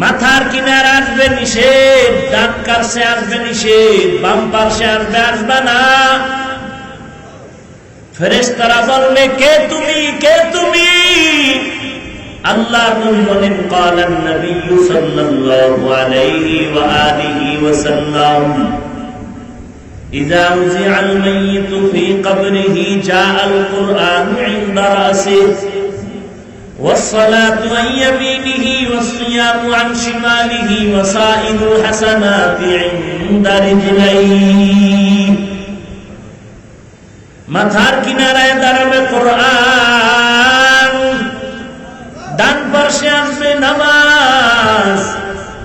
মাথার কিনারে আসবে নিষেধ, ডান পাশে আসবে নিষেধ, বাম পাশে আসবে না। ফেরেশতারা বলবে, কে তুমি, কে তুমি? আল্লাহর নবী বলেন, ক্বালান নবী সাল্লাল্লাহু আলাইহি ওয়া আলিহি ওয়াসাল্লাম, ইযা উযিআল মাইয়িতু ফি কবরিহি জাআল কুরআন ইনদা রাসিহি, والصلاة عن يمينه والصيام عن شماله وسائر الحسنات عند رجليه মাথার কিনারায় দাঁড়াবে কোরআন, ডান পার্শ্বে আসবে নামাজ,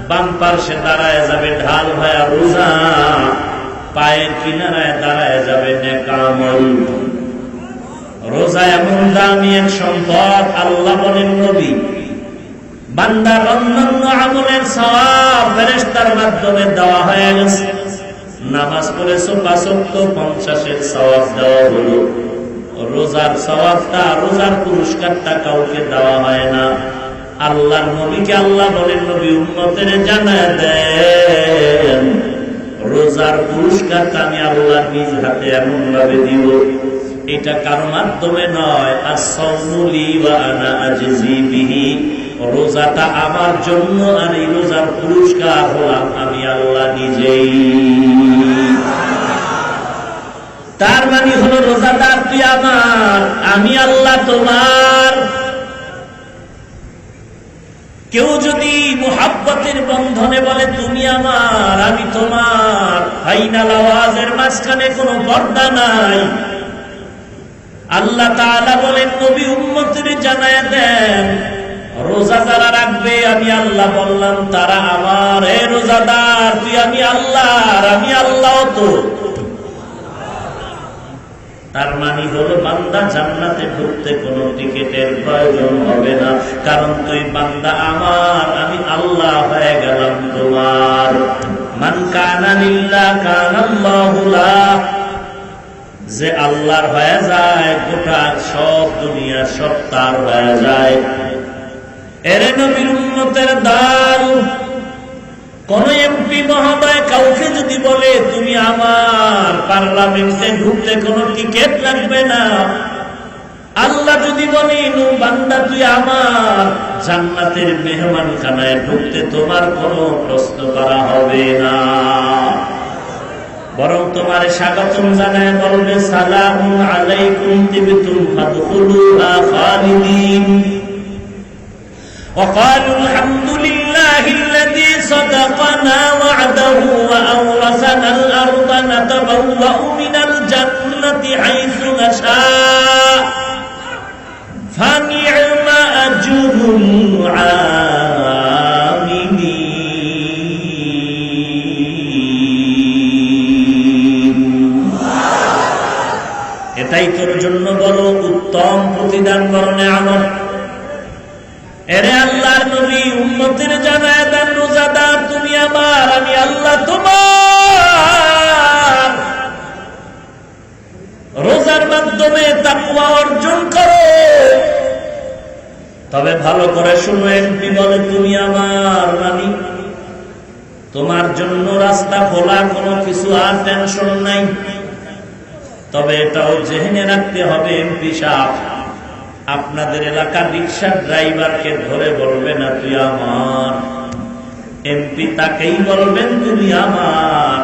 বাম পার্শ্বে দাঁড়ায় যাবে ঢাল ভায়া রোজা, পায়ের কিনারায় দাঁড়ায় যাবে নেক আমল। রোজা এমন দামি এক সম্পদ, আল্লাহ বলেন নবী বান্দার অন্যান্য আমলের সওয়াব ফেরেশতার মাধ্যমে দেওয়া হয়ে গেছে। নামাজ পড়েছো ৫ ওয়াক্ত ৫০-এর সওয়াব দেওয়া হলো, রোজার সওয়াবটা, রোজার পুরস্কারটা কাউকে দেওয়া হয় না। আল্লাহর নবীকে আল্লাহ বলেন নবী উম্মতের জানায় দেন রোজার পুরস্কারটা আমি আল্লাহ নিজ হাতে এমন ভাবে দিব, এটা কারো মাধ্যমে নয়। as-sawmu li wa ana ajzi bihi, রোজাটা আমার জন্য আর এই রোজার পুরস্কার হলাম আমি আল্লাহ নিজেই। তার মানে হলো রোজাদার তুই আমার, আমি আল্লাহ তোমার। কেউ যদি মুহাব্বতের বন্ধনে বলে তুমি আমার আমি তোমার, ফাইনাল আওয়াজের মাঝখানে কোনো পর্দা নাই। আল্লাহ তাআলা বলেন নবী উম্মতের জানায়া দেন রোজা যারা রাখবে আমি আল্লাহ বললাম তারা আমার। হে রোজাদার তুই আমি আল্লাহর, আমি আল্লাহ তো। তার মানে হলো বান্দা জান্নাতে ঢুকতে কোনো টিকিটের প্রয়োজন হবে না, কারণ তুই বান্দা আমার, আমি আল্লাহ হয়ে গেলাম তোমার। মান কানা লিল্লাহ কানাল্লাহু লাহ, যে আল্লাহর হয়ে যায় গোটা সব দুনিয়া সব তার হয়ে যায়। এরে নবীর উম্মতের দল, কোন এমপি মহোদয় কাউকে যদি বলে তুমি আমার, পার্লামেন্টে ঢুকতে কোনো টিকিট লাগবে না। আল্লাহ যদি বলে নু বান্দা তুই আমার, জান্নাতের মেহমানখানায় ঢুকতে তোমার কোনো প্রশ্ন করা হবে না, বরং তোমার স্বাগতম জানায় বলবে সালামুন আলাইকুম তিবতুম ফাদখুলুহা খালিদিন। وقالوا الحمد لله الذي صدقنا وعده وأورثنا الأرض نتبوأ من الجنة حيث نشاء فنعم أجر العاملين। এটাই তোর জন্য বড় উত্তম প্রতিদান, বড় নেয়ামত। এরে আল্লাহর নবী উম্মতের জানায় দেন রোজাদার তুমি আমার, আমি আল্লাহ তোমার। রোজার মাধ্যমে তাকওয়া অর্জন করো। তবে ভালো করে শুনো, এমপি বলে তুমি আমার, মানে তোমার জন্য রাস্তা খোলা, কোনো কিছু আর টেনশন নাই। তবে এটাও জেনে রাখতে হবে এমপি সাহেব আপনাদের এলাকার রিক্সার ড্রাইভারকে ধরে বলবে না তুই আমার। এমপি তাকেই বলবেন তুমি আমার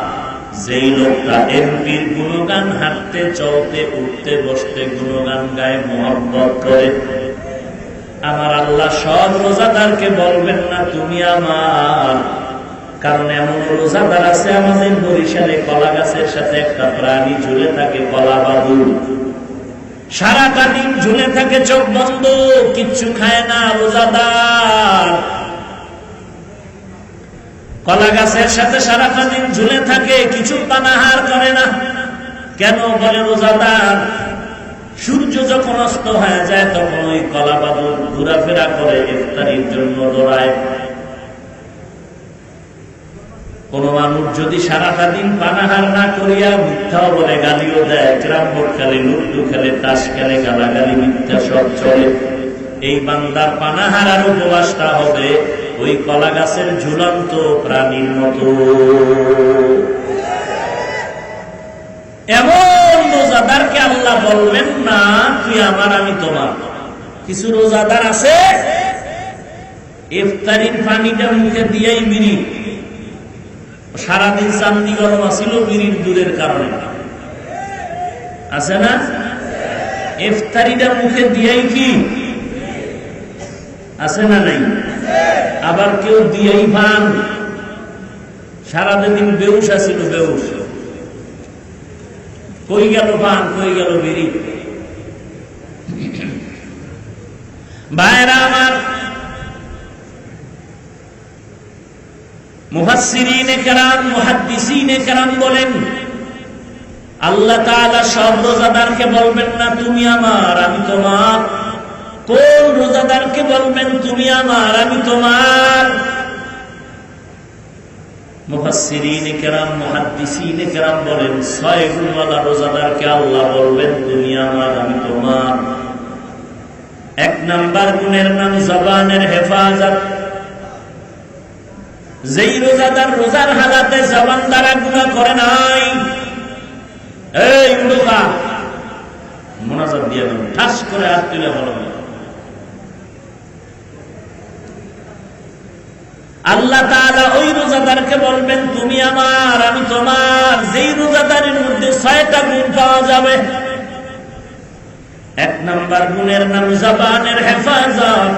যেই লোকটা এমপির গুণগান হাঁটতে চলতে উঠতে বসতে গুণগান গায়ে মহব্বত করে। আমার আল্লাহ সব রোজাদারকে বলবেন না তুমি আমার, কারণ এমন রোজাদার আছে আমাদের বরিশালে কলা গাছের সাথে একটা প্রাণী ঝুলে থাকে, কলা বাদুড়, সারাটা দিন ঝুলে থাকে চোখ বন্ধ, কিচ্ছু খায় না রোজাদার। কলা গাছের সাথে সারাটা দিন ঝুলে থাকে, কিছু পানাহার করে না। কেন বলে রোজাদার? সূর্য যখন অস্ত হয়ে যায় তখন ওই কলা বাদুর ঘোরাফেরা করে, ইফতারির জন্য দৌড়ায়। কোন মানুষ যদি সারাটা দিন পানাহার না করিয়া মিথ্যাও বলে, গালিও দেয়, ক্যারাম বোর্ড খেলে, লুডু খেলে, তাস খেলে, গালাগালি মিথ্যা সব চলে, এই বান্দার পানাহার আর উপবাসটা হবে ওই কলা গাছের ঝুলন্ত প্রাণীর মতো। এমন রোজাদারকে আল্লাহ বলবেন না তুই আমার আমি তোমার। কিছু রোজাদার আছে ইফতারির পানিটা মুখে দিয়েই বিড়ি, সারাদিন চান্দি গরম আসিল বিড়ির দূরের কারণে, আছে না? ইফতারিটা মুখে দিয়েই কি আছে না নাই? আবার কেউ দিয়েই পান, সারাদিন বেউস আছিল, বেউস কই গেল পান, কই গেল বিড়ি। ভাইরা আমার, মুফাসসিরিনে কেরাম, মুহাদ্দিসিনে কেরাম বলেন, আল্লাহ তাআলা সব রোজাদারকে বলবেন না তুমি আমার আমি তোমার। কোন রোজাদারকে বলবেন তুমি আমার আমি তোমার? মুফাসসিরিনে কেরাম, মুহাদ্দিসিনে কেরাম বলেন 6 গুণওয়ালা রোজাদারকে আল্লাহ বলবেন তুমি আমার আমি তোমার। 1 নাম্বার গুণের নাম জবানের হেফাজত। যেই রোজাদার রোজার হালাতে জবান দ্বারা গুনাহ করে নাই, এই উড়োকা মোনাজাত দিয়ে ঠাস করে হাত তুলে বলো, আল্লাহ তাআলা ওই রোজাদারকে বলবেন তুমি আমার আমি তোমার। যেই রোজাদারের মধ্যে 6টা গুণ পাওয়া যাবে। 1 নাম্বার গুণের নাম জবানের হেফাজত।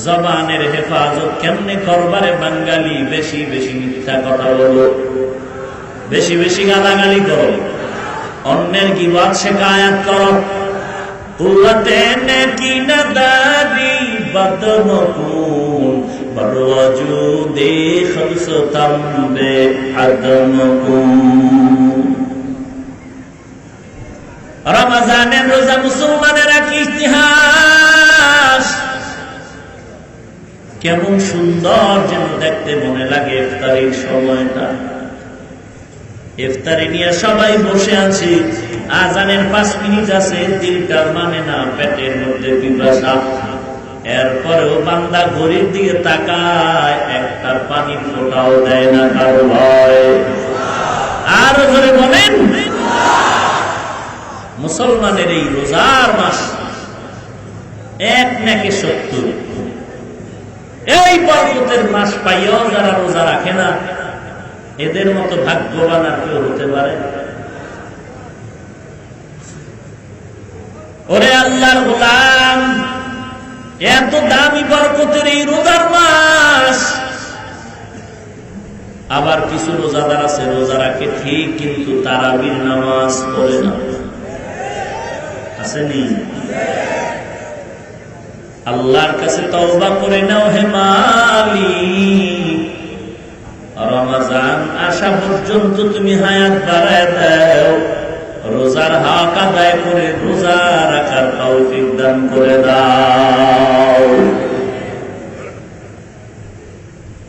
জবানের হেফাজত কেমনে করবারে বাঙালি? বেশি বেশি মিথ্যা কথা বলো, বেশি বেশি গালাগালি করো, অন্যের গীবত শিকায়াত করো। কুওয়াতে নেকি নাদারি বদমকুন বরওয়াজুদে খলসতাম বে আদমকুন। রমজানের রোজা মুসলমানের এক ইতিহাস। কেমন সুন্দর যেন দেখতে মনে লাগে ইফতারির সময়টা। ইফতারি নিয়ে সবাই বসে আছি, আজানের 5 মিনিট আছে, দিলটা মানে না, পেটের মধ্যে পিপাসা। এরপরেও বান্দা ঘড়ির দিকে তাকায়, একটা পানি ফোঁটাও দেয় না কারো ভয়। আরো ধরে বলেন, মুসলমানের এই রোজার মাস 1 নাকি 70। এই বরকতের মাস পাইয়াও যারা রোজা রাখে না, এদের মতো ভাগ্যবান আর কেউ হতে পারে? ওরে আল্লাহর গোলাম, এত দামি বরকতের এই রোজার মাস, আবার কিছু রোজাদার আছে রোজা রাখে ঠিক, কিন্তু তারাবির নামাজ পড়ে না। আসেনি? আল্লাহর কাছে তওবা করে নাও হে মালিক, রমজান আসা পর্যন্ত তুমি হায়াত বাড়ায় দাও, রোজার হক আদায় করে রোজা রাখার তৌফিক দান করে দাও।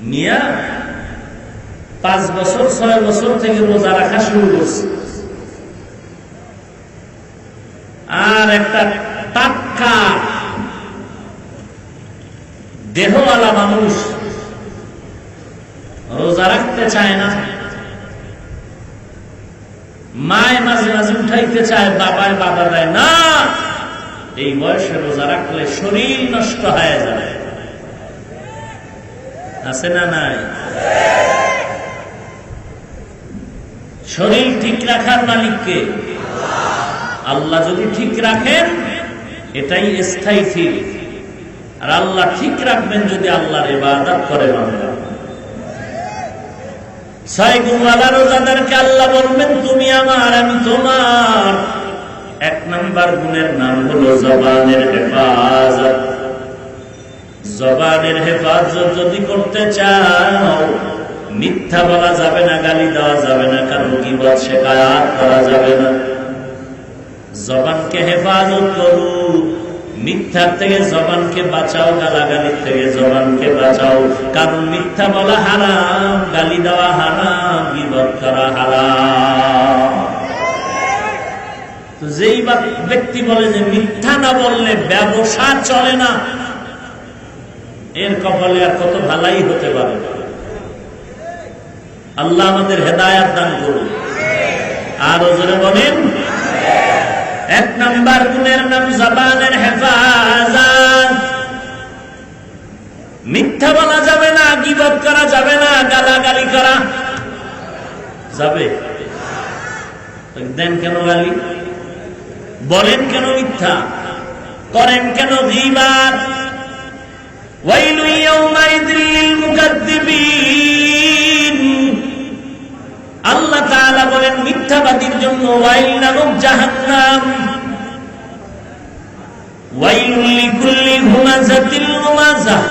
মিয়া 5 বছর 6 বছর থেকে রোজা রাখা শুরু করছে, আর একটা টাটকা দেহওয়ালা মানুষ রোজা রাখতে চায় না। মায় মাঝে মাঝে উঠাইতে চায়, বাবায় বাধা দেয় না। এই বয়সে রোজা রাখলে শরীর নষ্ট হয়ে যাবে। আছে না নাই? শরীর ঠিক রাখার মালিককে আল্লাহ। যদি ঠিক রাখেন এটাই স্থায়ী ঠিক, আর আল্লাহ ঠিক রাখবেন যদি আল্লাহর ইবাদত করে বান্দা। 6 গুণওয়ালা রোজাদারকে আল্লাহ বলবেন তুমি আমার আমি তোমার। 1 নাম্বার গুণের নাম হলো জবানের হেফাজত। জবানের হেফাজত যদি করতে চাও, মিথ্যা বলা যাবে না, গালি দেওয়া যাবে না, কারণ গীবত শিকায়াত করা যাবে না। জবানকে হেফাজত করো, মিথ্যার থেকে জবানকে বাঁচাও, গালাগালির থেকে জবানকে বাঁচাও, কারণ মিথ্যা বলা হারাম, গালি দেওয়া হারাম, গীবত করা হারাম। তো যেই ব্যক্তি বলে যে মিথ্যা না বললে ব্যবসা চলে না, এর কপালে আর কত ভালাই হতে পারে। আল্লাহ আমাদের হেদায়াত দান করুন। আর ওজনে বলেন, 1 নাম্বার গুণের নাম জবানের হেফাজত। মিথ্যা বলা যাবে না, গীবত করা যাবে না, গালাগালি করা যাবে। দেন কেন গালি? বলেন কেন মিথ্যা? করেন কেন গীবত? ওয়াইলু ইয়াউমাইযিল লিল মুকাদ্দিবিন। আল্লাহ তাআলা বলেন মিথ্যাবাদীর জন্য ওয়াইল নামক জাহান্নাম। ওয়াইলুল লিকুল্লি হুমাযাতিল লুমাযাহ,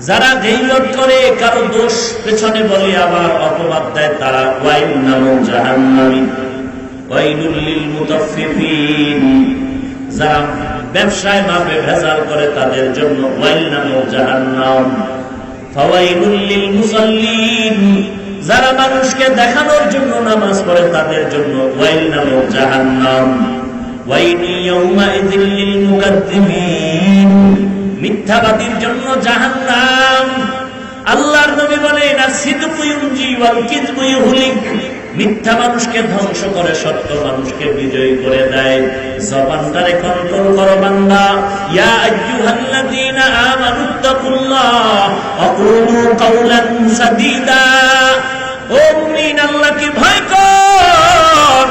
যারা গীবত করে কারো দোষ পেছনে বলে আবার অপবাদ দেয় তারা ওয়াইল নামক জাহান্নামী। ওয়াইলুল লিল মুতাফফিফিন, যারা ব্যবসায় মাপে ভেজাল করে তাদের জন্য ওয়াইল নামক জাহান্নাম। ফাওয়াইলুল লিল মুসাল্লিন, যারা মানুষকে দেখানোর জন্য নামাজ পড়ে তাদের জন্য ওয়াইল নামক জাহান্নাম। ওয়াইলু ইয়াউমাইযিল লিল মুকাদ্দিমিন, মিথ্যাবাদীর জন্য জাহান্নাম। আল্লাহর নবী বলেন আসিদকু ইউনজি ওয়াল কিযবু ইউহলিক, মিথ্যা মানুষকে ধ্বংস করে সত্য মানুষকে বিজয়ী করে দেয়। জবানটারে কন্ট্রোল করো বান্দা। ইয়া আইয়ুহাল্লাযীনা আমানুত্তাকুল্লাহ ওয়া কুলু কাওলান সাদীদা, ও মুমিন আল্লাহকে ভয় কর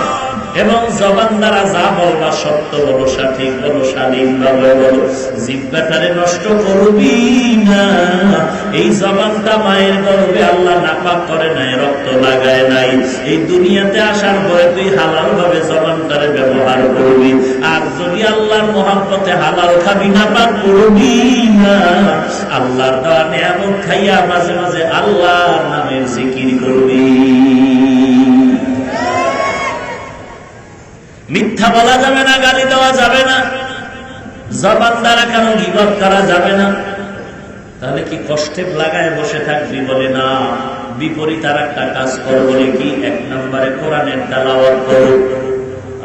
এবং জবান দ্বারা যা বলবা সত্য বলো, সঠিক বলো, শালীনভাবে বলো। জিহ্বাটারে নষ্ট করবি না। এই জবানটা মায়ের গর্ভে আল্লাহ নাপাক করে নাই, রক্ত লাগায় নাই। এই দুনিয়াতে আসার পরে তুই হালাল ভাবে জবানটারে ব্যবহার করবি। আর যদি আল্লাহর মহব্বতে হালাল খাবি, নাপাক করবি না। আল্লাহর দেওয়া নিয়ামত খাইয়া মাঝে মাঝে আল্লাহর নামের জিকির করবি। মিথ্যা বলা যাবে না, গালি দেওয়া যাবে না, জবান দ্বারা কেন গীবত করা যাবে না। তাহলে কি কষ্টে লাগায় বসে থাকবি? বলে না, বিপরীত আর একটা কাজ কর। বলে কি? 1 নম্বরে কোরআনের তেলাওয়াত করো।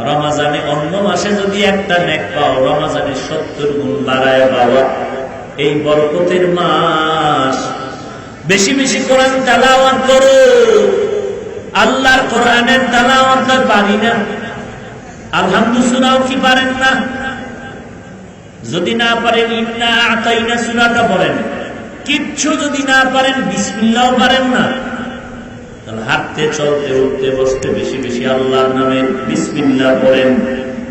রমজানে অন্য মাসে যদি একটা নেক পাও, রমজানে 70 গুণ বাড়ায় পাওয়া। এই বরকতের মাস, বেশি বেশি কোরআন তেলাওয়াত করো। আল্লাহর কোরআনের তেলাওয়াত পারি না, আলহামদুলিল্লাহ কি পারেন না? যদি না পারেন ইন্না আতাইনা সূরাটা পড়েন। কিচ্ছু যদি না পারেন বিসমিল্লাহ পারেন না, তাহলে হাঁটতে চলতে উঠতে বসতে বেশি বেশি আল্লাহর নামে বিসমিল্লাহ পড়েন।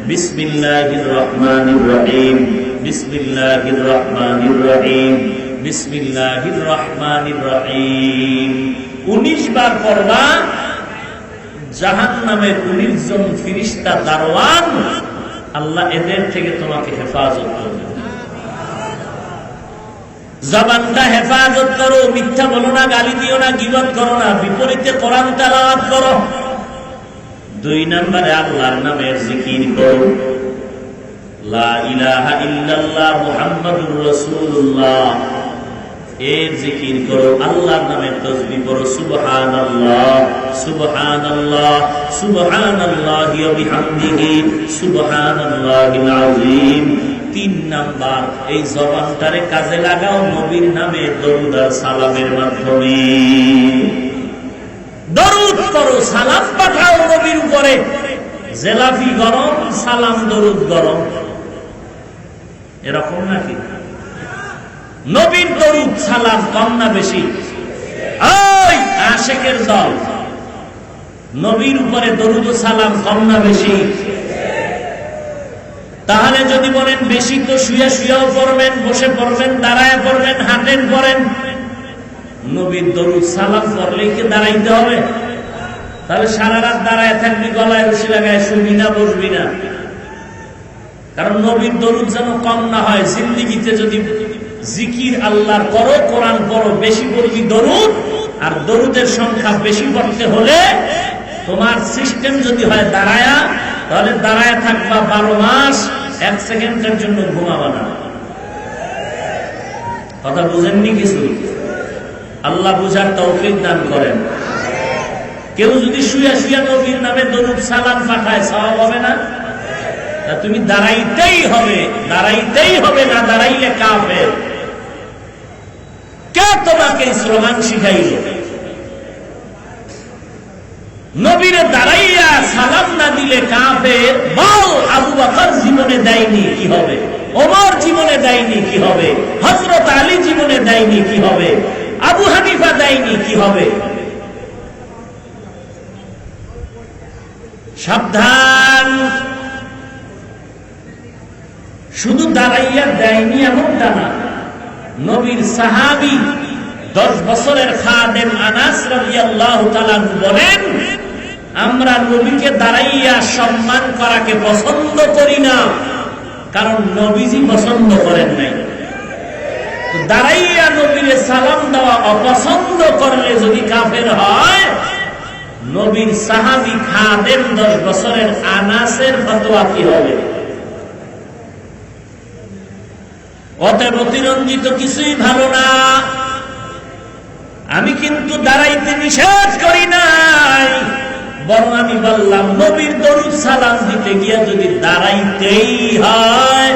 বিসমিল্লাহির রহমানির রহিম, বিসমিল্লাহির রহমানির রহিম, বিসমিল্লাহির রহমানির রহিম 19 বার পড়বা। জাহান্নামের 19 জন ফেরেশতা দারওয়ান, আল্লাহ এদের থেকে তোমাকে হেফাজত করবে। জবানটা হেফাজত করো, মিথ্যা বলো না, গালি দিও না, গীবত করো না, বিপরীতে কোরআন তেলাওয়াত করো। 2 নম্বরে আল্লাহর নামের জিকির করো। লা ইলাহা ইল্লাল্লাহ মুহাম্মাদুর রাসূলুল্লাহ এর জিকির করো। আল্লাহর নামের তাসবিহ করো। সুবহানাল্লাহ সুবহানাল্লাহ সুবহানাল্লাহি ওয়া বিহামদিহি সুবহানাল্লাহিল আযীম। 3 নাম্বার, এই জবানটারে কাজে লাগাও নবীর নামে দরুদ আর সালামের মাধ্যমে। দরুদ করো, সালাম পাঠাও নবীর উপরে। জেলাফি গরম, সালাম দরুদ গরম, এরকম নাকি? নবীর দরুদ সালাম কম না বেশি? ওই আশিকের দল, নবীর উপরে দরুদ সালাম কম না বেশি? তাহলে যদি বলেন বেশি, তো শুয়ে শুয়েও পড়বেন, বসে পড়বেন, দাঁড়ায় পড়বেন, হাঁটেন পড়েন। নবীর দরুদ সালাম পড়লেই কি দাঁড়াইতে হবে? তাহলে সারা রাত দাঁড়ায় থাকবি, গলায় রশি লাগায় শুবি না, বসবি না। কারণ নবীর দরুদ যেন কম না হয়। জিন্দেগিতে যদি জিকির আল্লাহর করো, কোরআন পড়ো, বেশি পড়বি দরুদ। আর দরুদের সংখ্যা বেশি পড়তে হলে তোমার সিস্টেম যদি হয় দাঁড়ায়া, তাহলে দাঁড়ায় থাকবা 12 মাস, 1 সেকেন্ডের জন্য ঘুমাবা না। কথা বুঝেননি কিছু? আল্লাহ বুঝার তৌফিক দান করেন। কেউ যদি শুয়া শুয়া নবীর নামে দরুদ সালাম পাঠায়, সওয়াব হবে না? তুমি দাঁড়াইতেই হবে, দাঁড়াইতেই হবে, না দাঁড়াইলে কাফের। কে তোমাকে স্লোগান শিখাইল? নবীরে দাঁড়াইয়া সালাম না দিলে কাফের। বল, আবু বকর জীবনে দেয়নি, কি হবে? ওমর জীবনে দেয়নি, কি হবে? হযরত আলী জীবনে দেয়নি, কি হবে? আবু হানিফা দেয়নি, কি হবে? সাবধান। শুধু দাঁড়াইয়া দেয়নি এমনটা না, নবীর সাহাবী 10 বছরের খাদেম আনাস রাদিয়াল্লাহু তাআলা বলেন, আমরা নবীকে দাঁড়াইয়া সম্মান করাকে পছন্দ করি না, কারণ নবীজি পছন্দ করেন নাই। দাঁড়াইয়া নবীরে সালাম দেওয়া অপছন্দ করলে যদি কাফের হয়, নবীর সাহাবী খাদেম 10 বছরের আনাসের ফতোয়া কি হবে? অতএব অতিরঞ্জিত কিছুই ভালো না। আমি কিন্তু দাঁড়াইতে নিষেধ করি নাই, বরং আমি বললাম নবীর দরুদ সালাম দিতে গিয়া যদি দাঁড়াইতেই হয়,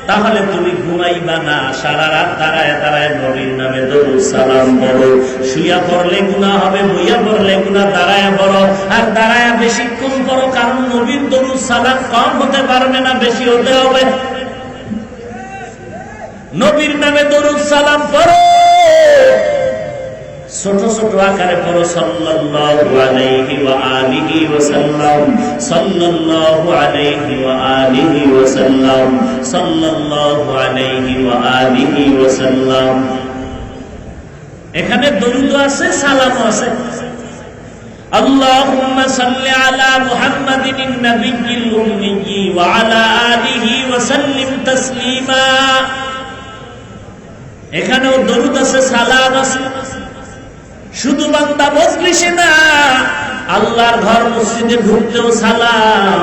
তাহলে তুমি ঘুমাইবা না, সারা রাত দাঁড়ায় দাঁড়ায় নবীর নামে দরুদ সালাম পড়ো। শুইয়া পড়লে গুনাহ হবে, বইয়া পড়লে গুনাহ, দাঁড়ায় পড়ো। আর দাঁড়ায় বেশিক্ষণ পড়ো, কারণ নবীর দরুদ সালাম কম হতে পারবে না, বেশি হতে হবে। নবীর নামে দরুদ সালাম পড়ো, ছোট ছোট আকারে পড়ো, সাল্লাল্লাহু আলাইহি ওয়া আলিহি ওয়া সাল্লাম, সাল্লাল্লাহু আলাইহি ওয়া আলিহি ওয়া সাল্লাম, সাল্লাল্লাহু আলাইহি ওয়া আলিহি ওয়া সাল্লাম। এখানে দরুদ আছে, সালামও আছে। আল্লাহুম্মা সাল্লি আলা মুহাম্মাদিন নাবিয়্যিল উম্মিয়্যি ওয়া আলা আলিহি ওয়া সাল্লিম তাসলিমা। এখানেও দরুদ আছে, সালাম আছে। শুধু বান্দা মজলিসে না, আল্লাহর ঘর মসজিদে ঢুকতেও সালাম।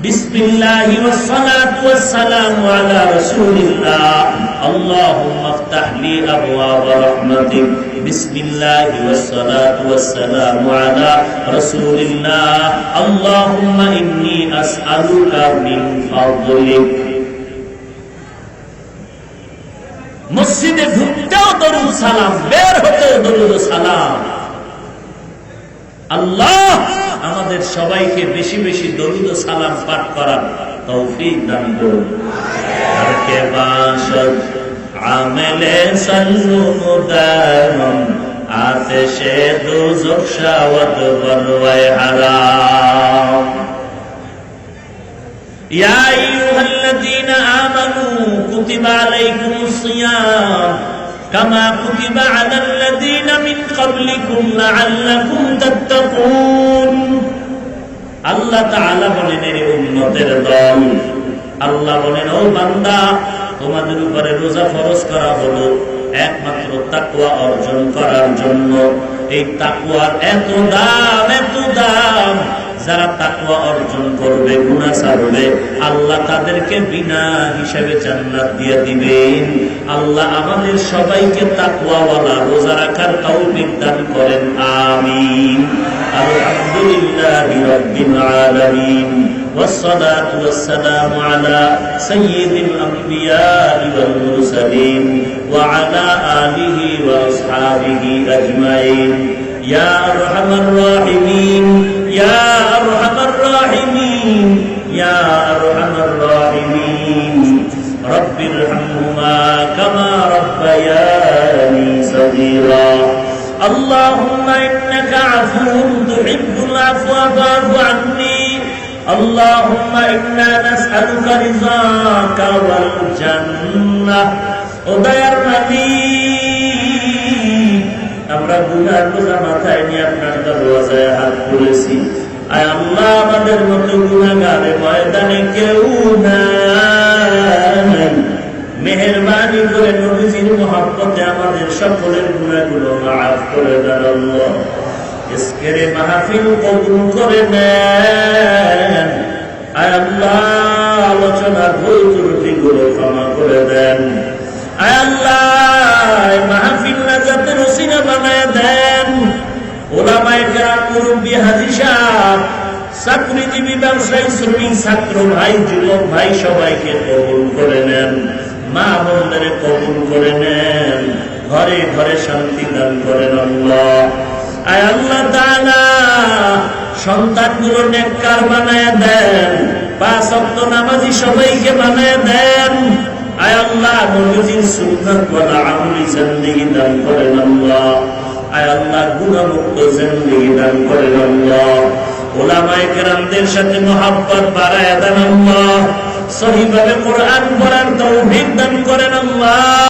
বিসমিল্লাহি ওয়াস সালাতু ওয়াস সালামু আলা রাসূলিল্লাহ, আল্লাহুম্মা ইফতাহ লি আবওয়াব রাহমাতিক। বিসমিল্লাহি ওয়াস সালাতু ওয়াস সালামু আলা রাসূলিল্লাহ, আল্লাহুম্মা ইন্নী আসআলুকা মিন ফাদলিক। মসজিদে ঢুকতেও দরুদ সালাম, বের হতেও দরুদ সালাম। আল্লাহ আমাদের সবাইকে বেশি বেশি দরুদ সালাম পাঠ করার তৌফিক দান করুন। আর কে বাশদ আমেলে সাল্লু মুদারম, আতেশে দুজখ শাওয়াত বলওয়ায়ে হারাম। ইয়া আইয়ুহাল্লাযীনা আমানু কুতিবা আলাইকুমুস সিয়াম কামা কুতিবা আলাল্লাযীনা মিন ক্বাবলিকুম লাআল্লাকুম তাত্তাকুন। আল্লাহ তাআলা বলেন, এর উম্মতের দল, আল্লাহ বলেন, ও বান্দা, তোমাদের উপরে রোজা ফরজ করা হলো একমাত্র তাকওয়া অর্জন করার জন্য। এই তাকওয়ার এত দাম, এত দাম। যারা তাকওয়া অর্জন করবে, গুনাহ ছাড়বে, আল্লাহ তাদেরকে বিনা হিসাবে জান্নাত দিয়ে দিবেন। আল্লাহ আমাদের সবাইকে তাকওয়াওয়ালা রোজা রাখার তৌফিক দান করেন, আমিন। আলহামদুলিল্লাহি রাব্বিল আলামিন, والصلاة والسلام على سيد الأنبياء والمرسلين وعلى آله وأصحابه أجمعين. يا أرحم الراحمين، يا أرحم الراحمين، يا أرحم الراحمين. رب ارحمهما كما ربياني صغيرا. اللهم إنك عفو تحب العفو فاعف عني. اللهم إنا نسألك رضاك والجنة. উদয়ার মালিক, আমরা গুনার বোঝা মাথায় নিয়ে আপনার দরওয়াজায় হাত তুলেছি। আয় আল্লাহ, আমাদের মতো গুনাহগারে ময়দানে কেউ নাই। মেহেরবানি করে নবীজির মহব্বতে আমাদের সকলের গুনাহগুলো মাফ করে দেন আল্লাহ। আজকের মাহফিল কবুল করে নেন। আয় আল্লাহ, আলোচনার ভুল ত্রুটিগুলো ক্ষমা করে দেন। আয় আল্লাহ, মাহফিল নাজাতের ওসিলা বানায় দেন। ওলামায়ে কেরাম, মুরব্বি, হাজী সাহেব, চাকরিজীবী, ব্যবসায়ী, শ্রমিক, ছাত্র ভাই, যুবক ভাই, সবাইকে কবুল করে নেন। মা বোনদের কবুল করে নেন। ঘরে ঘরে শান্তি দান করেন আল্লাহ। আয় আল্লাহ তাআলা, সন্তানগুলো নেককার বানায় দেন। 5 ওয়াক্ত নামাজি সবাইকে বানায় দেন। আয় আল্লাহ, নবীজির সুন্নাত ওয়ালা আমলি জিন্দেগি দান করেন আল্লাহ। আয় আল্লাহ, গুনাহমুক্ত জিন্দেগি দান করেন আল্লাহ। উলামায়ে কেরামদের সাথে মহব্বত বাড়ায় দেন আল্লাহ। সহিভাবে কোরআন পড়ার তৌফিক দান করেন আল্লাহ।